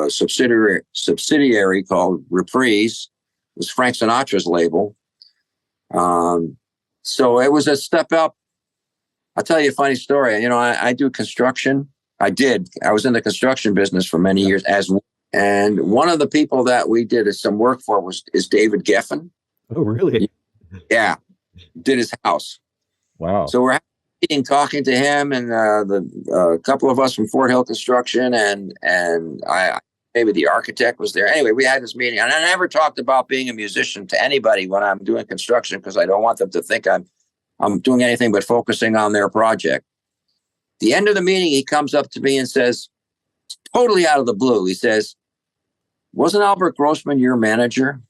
Subsidiary called Reprise. It was Frank Sinatra's label. So it was a step up. I'll tell you a funny story. I do construction. I was in the construction business for many years and one of the people that we did some work for is David Geffen. Oh, really? Yeah. Did his house. Wow. So we're talking to him and a couple of us from Fort Hill Construction and maybe the architect was there. Anyway, we had this meeting, and I never talked about being a musician to anybody when I'm doing construction because I don't want them to think I'm doing anything but focusing on their project. The end of the meeting, he comes up to me and says, totally out of the blue, he says, "Wasn't Albert Grossman your manager?"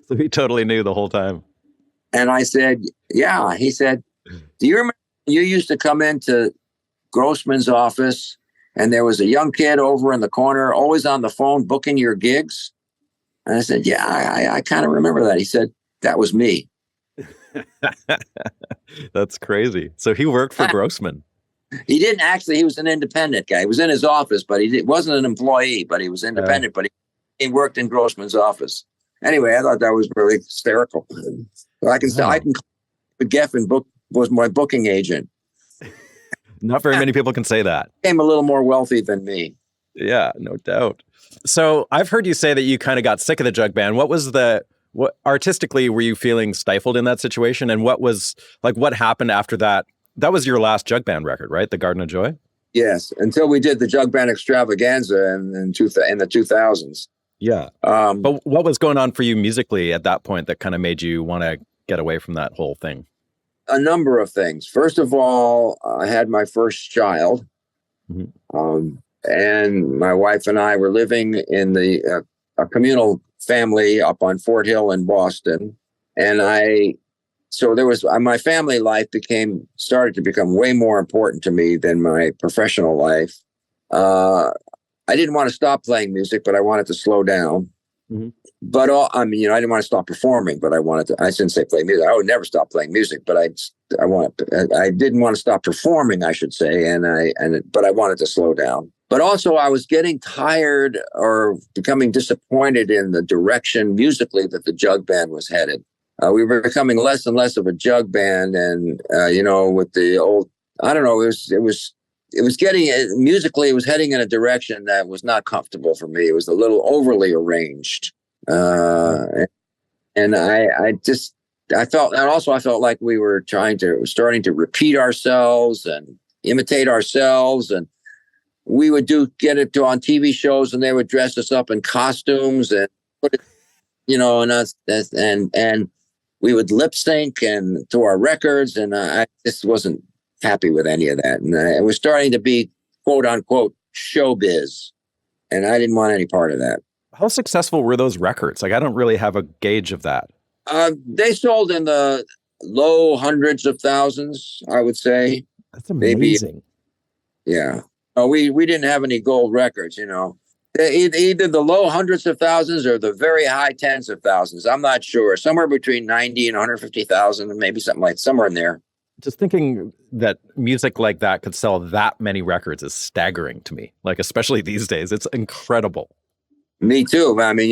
So he totally knew the whole time. And I said, yeah. He said, "Do you remember you used to come into Grossman's office and there was a young kid over in the corner, always on the phone, booking your gigs?" And I said, yeah, I kind of remember that. He said, "That was me." That's crazy. So he worked for Grossman. He didn't actually. He was an independent guy. He was in his office, but he wasn't an employee, but he was independent, but he worked in Grossman's office. Anyway, I thought that was really hysterical. I can Geffen was my booking agent. Not very many people can say that. Became a little more wealthy than me. Yeah, no doubt. So I've heard you say that you kind of got sick of the Jug Band. What artistically were you feeling stifled in that situation? And what happened after that? That was your last Jug Band record, right? The Garden of Joy? Yes, until we did the Jug Band Extravaganza in the 2000s. Yeah. But what was going on for you musically at that point that kind of made you want to get away from that whole thing? A number of things. First of all, I had my first child. Mm-hmm. And my wife and I were living in a communal family up on Fort Hill in Boston. And so there was, my family life started to become way more important to me than my professional life. I didn't want to stop playing music, but I wanted to slow down. But I mean, I didn't want to stop performing, but I shouldn't say play music. I would never stop playing music, but I didn't want to stop performing, I should say. But I wanted to slow down. But also I was getting tired or becoming disappointed in the direction musically that the jug band was headed. We were becoming less and less of a jug band. And, with the old, I don't know, it was getting musically, it was heading in a direction that was not comfortable for me. It was a little overly arranged. And I felt like we were starting to repeat ourselves and imitate ourselves. And we would get it on TV shows, and they would dress us up in costumes and put it, and we would lip sync and to our records. And I just wasn't happy with any of that. And it was starting to be quote unquote showbiz. And I didn't want any part of that. How successful were those records? Like, I don't really have a gauge of that. They sold in the low hundreds of thousands, I would say. That's amazing. Maybe, yeah. We didn't have any gold records, Either the low hundreds of thousands or the very high tens of thousands. I'm not sure. Somewhere between 90 and 150,000, and maybe somewhere in there. Just thinking that music like that could sell that many records is staggering to me. Like, especially these days, it's incredible. Me too. I mean,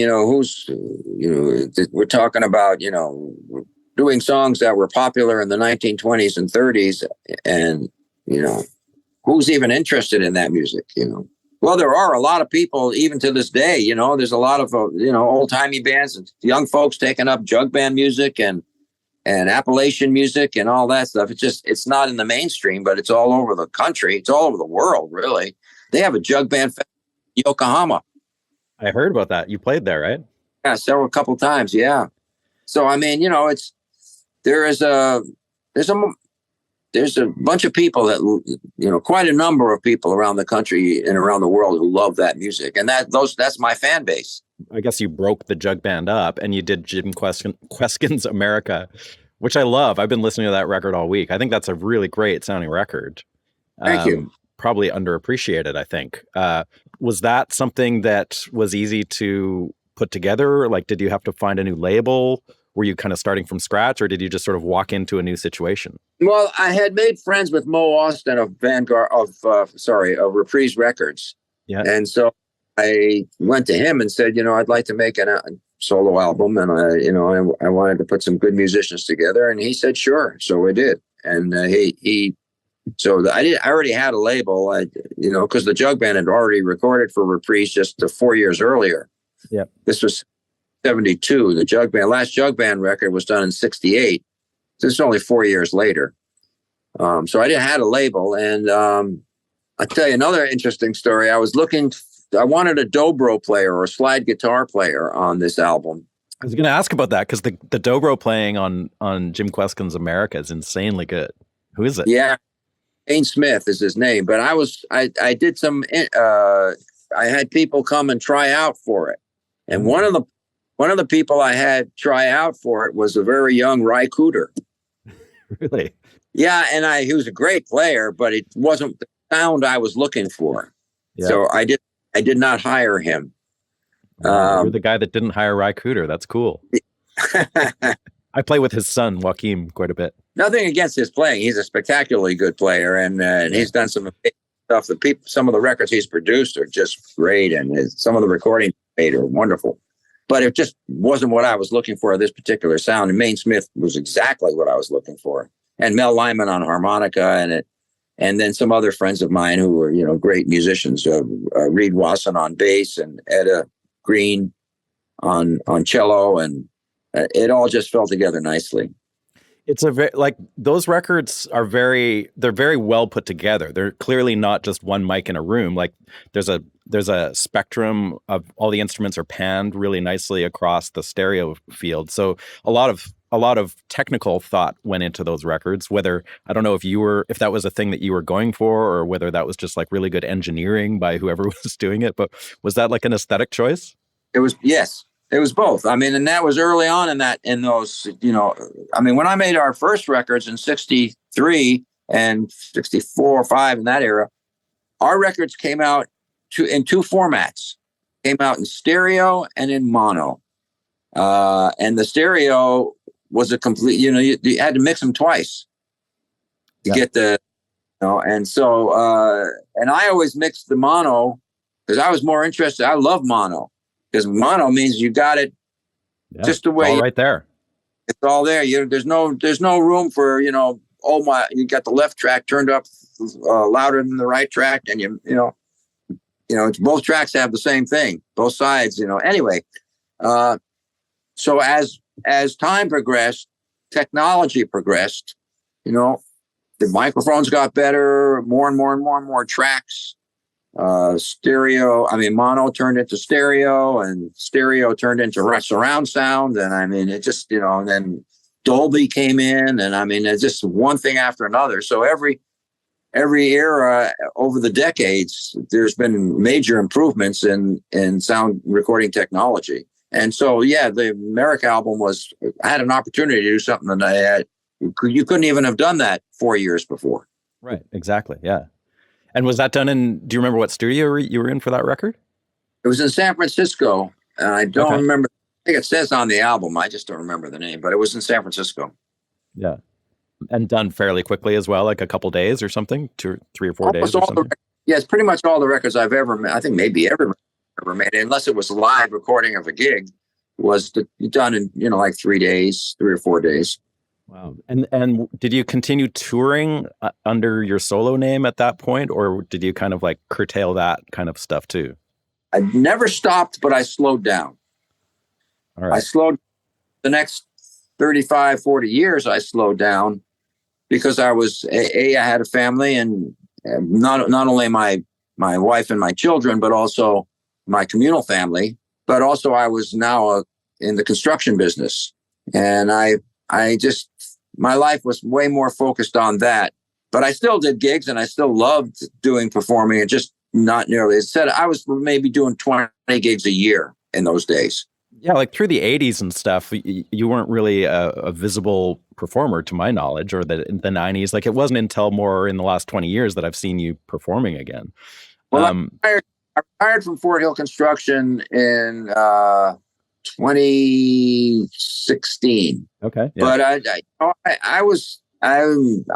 we're talking about, doing songs that were popular in the 1920s and 30s. And, who's even interested in that music, Well, there are a lot of people, even to this day, there's a lot of, old timey bands and young folks taking up jug band music and Appalachian music and all that stuff. It's not in the mainstream, but it's all over the country. It's all over the world, really. They have a jug band festival in Yokohama. I heard about that. You played there, right? Yeah, couple times. Yeah. So, I mean, there's a bunch of people that, quite a number of people around the country and around the world who love that music. And that's my fan base. I guess you broke the jug band up and you did Jim Kweskin's America, which I love. I've been listening to that record all week. I think that's a really great sounding record. Thank you. Probably underappreciated, I think. Was that something that was easy to put together? Like, did you have to find a new label? Were you kind of starting from scratch, or did you just sort of walk into a new situation? Well, I had made friends with Mo Austin of Reprise Records. Yeah. And so I went to him and said, I'd like to make a solo album. And I wanted to put some good musicians together. And he said, sure. So we did. And I already had a label, because the jug band had already recorded for Reprise just 4 years earlier. Yeah. This was 72. The last jug band record was done in 68. This is only 4 years later. So I had a label. And I'll tell you another interesting story. I wanted a dobro player or a slide guitar player on this album. I was going to ask about that because the dobro playing on Jim Kweskin's America is insanely good. Who is it? Yeah. Ain Smith is his name, but I did some, I had people come and try out for it. And one of the people I had try out for it was a very young Ry Cooder. Really? Yeah. And he was a great player, but it wasn't the sound I was looking for. Yeah. So I did not hire him. You're the guy that didn't hire Ry Cooder. That's cool. I play with his son, Joaquin, quite a bit. Nothing against his playing. He's a spectacularly good player, and he's done some amazing stuff. Some of the records he's produced are just great, and some of the recordings made are wonderful. But it just wasn't what I was looking for, this particular sound. And Ain Smith was exactly what I was looking for. And Mel Lyman on harmonica, and then some other friends of mine who were, great musicians. Reed Wasson on bass and Etta Green on cello, and it all just fell together nicely. It's those records are they're very well put together. They're clearly not just one mic in a room. Like there's a spectrum of all the instruments are panned really nicely across the stereo field. So a lot of technical thought went into those records. Whether, I don't know if that was a thing that you were going for, or whether that was just like really good engineering by whoever was doing it. But was that like an aesthetic choice? It was, yes. It was both. I mean, and that was early on in those, when I made our first records in 63 and 64 or 5 in that era, our records came out in two formats. came out in stereo and in mono. And the stereo was a complete, you had to mix them twice to get the, and so, and I always mixed the mono because I was more interested. I love mono because mono means you got it just the way. All right there. It's all there. There's no room for, you got the left track turned up louder than the right track. And both tracks have the same thing, both sides, anyway. So as time progressed, technology progressed, the microphones got better, more and more tracks, mono turned into stereo and stereo turned into surround sound. And it just, and then Dolby came in and it's just one thing after another. So every era over the decades, there's been major improvements in sound recording technology. And so, the Merrick album I had an opportunity to do something that you couldn't even have done that 4 years before. Right. Exactly. Yeah. And was that done do you remember what studio you were in for that record? It was in San Francisco. And I don't remember. I think it says on the album. I just don't remember the name, but it was in San Francisco. Yeah. And done fairly quickly as well, like a couple days or something, 3 or 4 days or something? It's pretty much all the records I've ever made. I think maybe every ever made, unless it was live recording of a gig, was done in like 3 or 4 days. Wow. And did you continue touring under your solo name at that point, or did you kind of like curtail that kind of stuff too? I never stopped, but I slowed down. All right. I slowed the next 35, 40 years. I slowed down because I had a family, and not only my wife and my children, but also my communal family. But also I was now in the construction business, and my life was way more focused on that. But I still did gigs, and I still loved performing, and just not nearly as said. I was maybe doing 20 gigs a year in those days. Yeah, like through the 80s and stuff, you weren't really a visible performer to my knowledge, or in the 90s. Like it wasn't until more in the last 20 years that I've seen you performing again. Well, I retired from Fort Hill Construction in 2016. Okay. Yeah. But I was around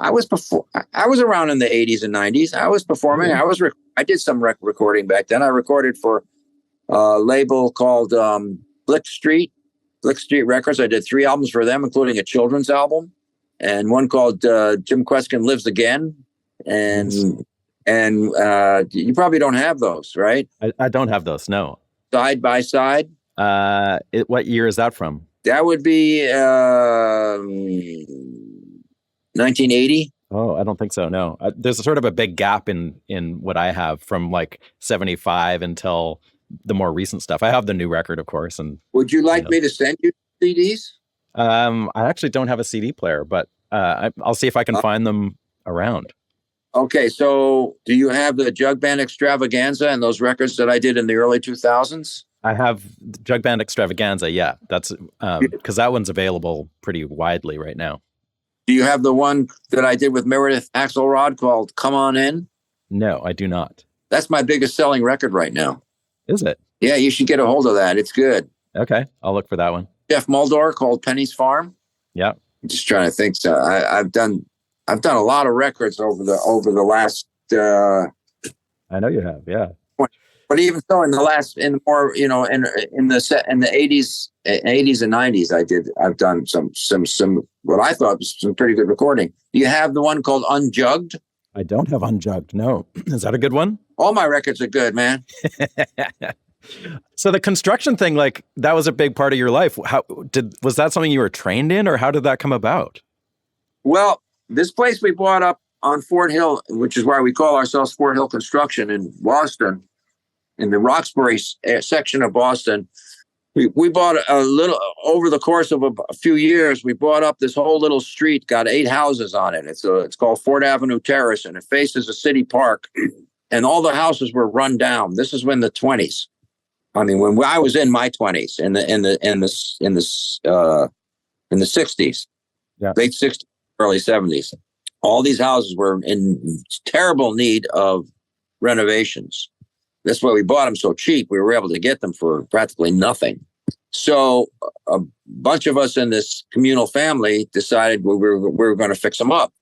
in the 80s and 90s. I was performing. Mm-hmm. I did some recording back then. I recorded for a label called Blick Street Records. I did 3 albums for them, including a children's album, and one called Jim Kweskin Lives Again. And you probably don't have those, right? I don't have those. No. Side by Side. What year is that from? That would be 1980. Oh, I don't think so. No, there's sort of a big gap in what I have from like 75 until the more recent stuff. I have the new record, of course. And would you like me to send you CDs? I actually don't have a CD player, but I'll see if I can find them around. Okay, so do you have the Jug Band Extravaganza and those records that I did in the early 2000s? I have Jug Band Extravaganza. Yeah, that's because that one's available pretty widely right now. Do you have the one that I did with Meredith Axelrod called Come On In? No, I do not. That's my biggest selling record right now. Is it? Yeah, you should get a hold of that. It's good. Okay, I'll look for that one. Geoff Muldaur called Penny's Farm. Yeah. I'm just trying to think. So I've done a lot of records over the last. I know you have, yeah. But even so, in the more, in the 80s and 90s, I've done some what I thought was some pretty good recording. Do you have the one called Unjugged? I don't have Unjugged. No. Is that a good one? All my records are good, man. So the construction thing, like that was a big part of your life. Was that something you were trained in, or how did that come about? Well, this place we bought up on Fort Hill, which is why we call ourselves Fort Hill Construction in Boston, in the Roxbury section of Boston. We bought a little, over the course of a few years, we bought up this whole little street, got 8 houses on it. It's called Fort Avenue Terrace, and it faces a city park. And all the houses were run down. This is when the 20s. I mean, when I was in my 20s, in the 60s, late 60s, early 70s, all these houses were in terrible need of renovations. That's why we bought them so cheap. We were able to get them for practically nothing. So a bunch of us in this communal family decided we were going to fix them up.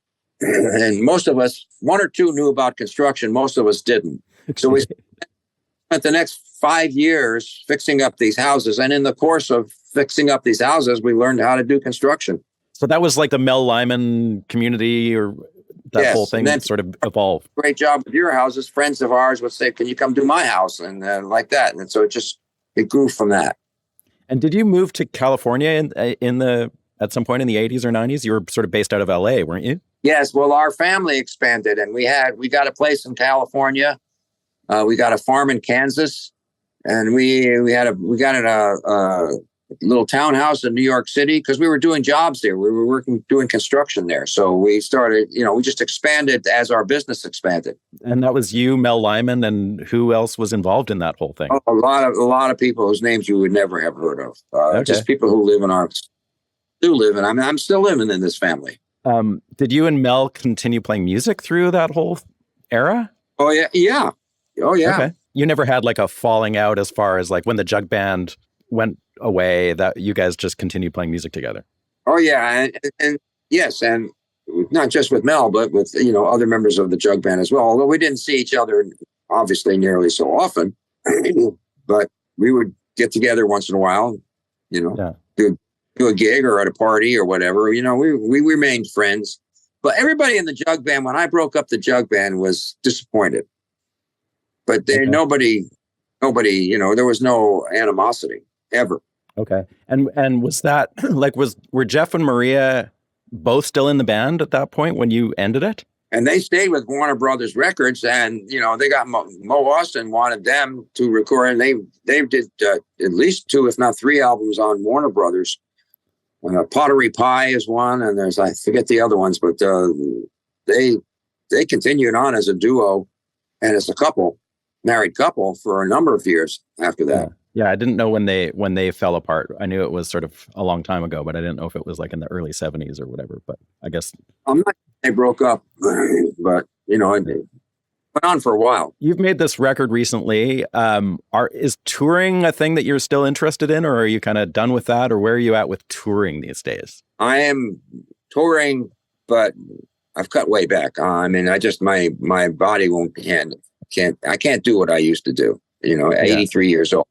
And most of us, one or two knew about construction. Most of us didn't. So we spent the next 5 years fixing up these houses. And in the course of fixing up these houses, we learned how to do construction. So that was like the Mel Lyman community, or that whole thing sort of evolved. Great job with your houses. Friends of ours would say, can you come do my house? And like that. And so it grew from that. And did you move to California at some point in the 80s or 90s? You were sort of based out of LA, weren't you? Yes. Well, our family expanded, and we got a place in California. We got a farm in Kansas, and we got a little townhouse in New York City because we were doing jobs there. We were doing construction there. So we started, we just expanded as our business expanded. And that was you, Mel Lyman, and who else was involved in that whole thing? A lot of people whose names you would never have heard of. Just people who live I'm still living in this family. Did you and Mel continue playing music through that whole era? Oh, yeah. Yeah. Oh, yeah. Okay. You never had like a falling out as far as like when the Jug Band went away, that you guys just continued playing music together? Oh, yeah. And yes. And not just with Mel, but with, other members of the Jug Band as well. Although we didn't see each other, obviously, nearly so often. But we would get together once in a while, do a gig or at a party or whatever. We remained friends. But everybody in the Jug Band, when I broke up the Jug Band, was disappointed. But nobody, there was no animosity ever. Okay. And was that like, were Geoff and Maria both still in the band at that point when you ended it? And they stayed with Warner Brothers Records, and they got Mo Austin wanted them to record, and they did at least 2, if not 3 albums on Warner Brothers. Pottery Pie is one, and I forget the other ones, but they continued on as a duo and as a married couple for a number of years after that. Yeah, I didn't know when they fell apart. I knew it was sort of a long time ago, but I didn't know if it was like in the early 70s or whatever. But I guess I'm not they broke up, but it went on for a while. You've made this record recently. Is touring a thing that you're still interested in, or are you kind of done with that, or where are you at with touring these days? I am touring, but I've cut way back. My body I can't do what I used to do. 83 years old.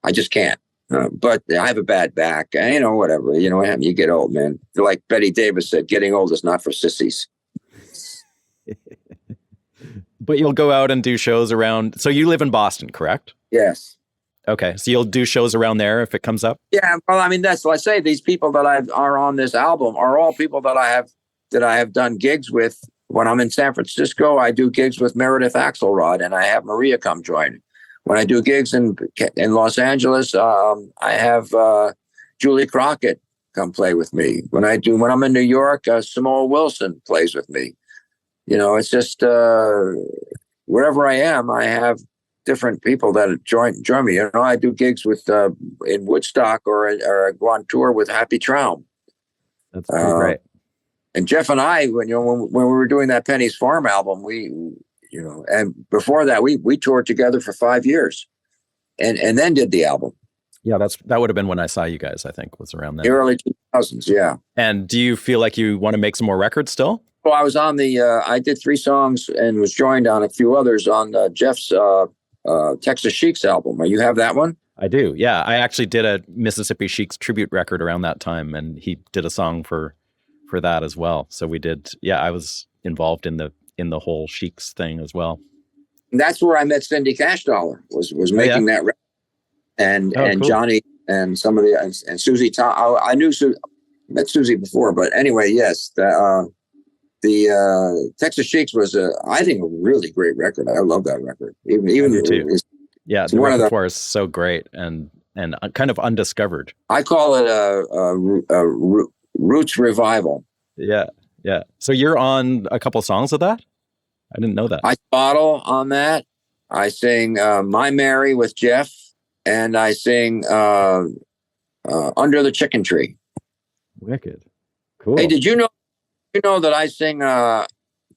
I just can't. But I have a bad back. Whatever. What happens? You get old, man. Like Betty Davis said, getting old is not for sissies. But you'll go out and do shows around. So you live in Boston, correct? Yes. Okay. So you'll do shows around there if it comes up? Yeah. Well, let's say these people that are on this album are all people that I have done gigs with. When I'm in San Francisco, I do gigs with Meredith Axelrod, and I have Maria come join. When I do gigs in Los Angeles, I have Julie Crockett come play with me. When I'm in New York, Samoa Wilson plays with me. It's just wherever I am, I have different people that join me. I do gigs with in Woodstock or I go on tour with Happy Traum. That's pretty great. And Geoff and I, when we were doing that Penny's Farm album, and before that, we toured together for 5 years, and then did the album. Yeah, that would have been when I saw you guys. I think was around then. The early 2000s, yeah. And do you feel like you want to make some more records still? Well, I was on I did 3 songs and was joined on a few others on Geoff's Texas Sheiks album. You have that one? I do. Yeah, I actually did a Mississippi Sheiks tribute record around that time, and he did a song for that as well. So we did. Yeah, I was involved in the whole Sheiks thing as well. And that's where I met Cindy Cash Dollar. Was making that record, and cool. Johnny and some of the and Susie Tom. I knew met Susie before, but anyway, yes, the Texas Sheiks was I think a really great record. I love that record. Even I do too. Yeah, the repertoire is so great and kind of undiscovered. I call it a Roots revival. Yeah. So you're on a couple songs of that? I didn't know that. I bottle on that. I sing My Mary with Geoff, and I sing Under the Chicken Tree. Wicked. Cool. Hey, did you know that I sing that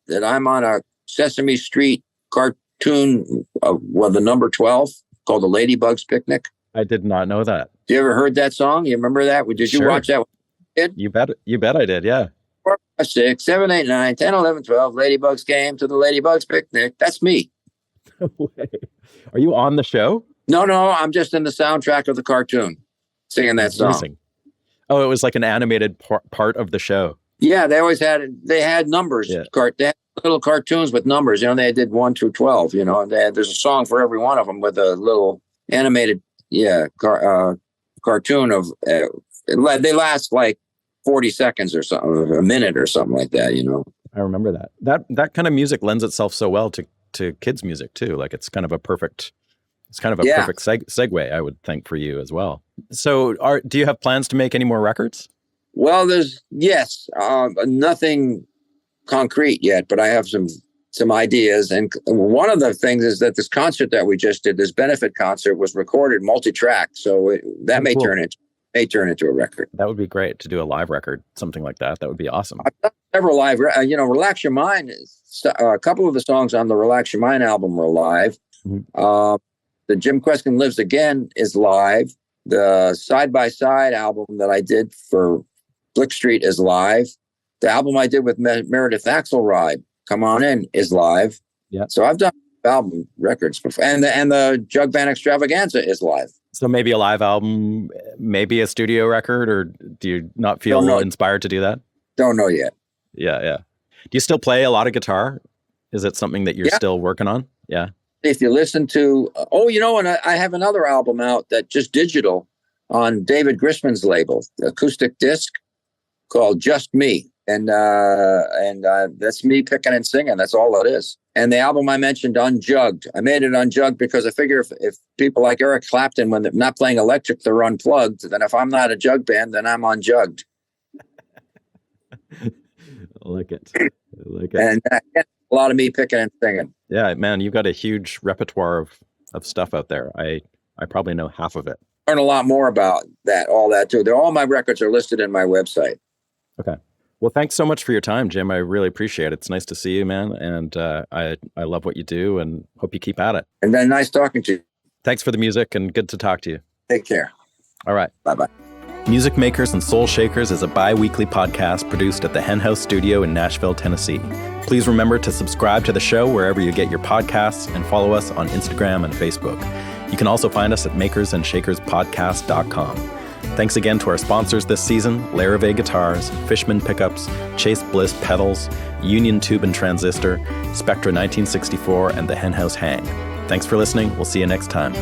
I'm on a Sesame Street cartoon the number 12 called The Ladybug's Picnic? I did not know that. You ever heard that song? You remember that? Did you watch that? You bet I did, yeah. 4, 5, 6, 7, 8, 9, 10, 11, 12. Ladybugs came to the Ladybug's Picnic. That's me. No way. Are you on the show? No, I'm just in the soundtrack of the cartoon singing that song. Amazing. Oh, it was like an animated part of the show. Yeah, they had numbers. Yeah. They had little cartoons with numbers. They did 1 through 12. And there's a song for every one of them with a little animated cartoon of. They last like 40 seconds or something, a minute or something like that. I remember that. That kind of music lends itself so well to kids' music too. Like it's kind of a perfect segue, I would think, for you as well. So do you have plans to make any more records? Well, yes, nothing concrete yet, but I have some ideas. And one of the things is that this concert that we just did, this benefit concert, was recorded multi-track. So that may turn into a record. That would be great to do a live record, something like that. That would be awesome. I've done several live, Relax Your Mind. A couple of the songs on the Relax Your Mind album were live. Mm-hmm. The Jim Kweskin Lives Again is live. The Side by Side album that I did for Blick Street is live. The album I did with Meredith Axelrod, Come On In, is live. Yeah. So I've done album records before, and the Jug Band Extravaganza is live. So maybe a live album, maybe a studio record, or do you not feel inspired to do that? Don't know yet. Yeah. Do you still play a lot of guitar? Is it something that you're still working on? Yeah. If you listen to, and I have another album out that just digital on David Grisman's label, acoustic disc called Just Me. And that's me picking and singing. That's all it is. And the album I mentioned, Unjugged, I made it unjugged because I figure if people like Eric Clapton, when they're not playing electric, they're unplugged, then if I'm not a jug band, then I'm unjugged. I like it. And a lot of me picking and singing. Yeah, man, you've got a huge repertoire of stuff out there. I probably know half of it. Learn a lot more about all that too. All my records are listed in my website. Okay. Well, thanks so much for your time, Jim. I really appreciate it. It's nice to see you, man. And I love what you do and hope you keep at it. And then nice talking to you. Thanks for the music and good to talk to you. Take care. All right. Bye-bye. Music Makers and Soul Shakers is a bi-weekly podcast produced at the Hen House Studio in Nashville, Tennessee. Please remember to subscribe to the show wherever you get your podcasts and follow us on Instagram and Facebook. You can also find us at makersandShakerspodcast.com. Thanks again to our sponsors this season, Larrivee Guitars, Fishman Pickups, Chase Bliss Pedals, Union Tube and Transistor, Spectra 1964, and the Hen House Hang. Thanks for listening. We'll see you next time.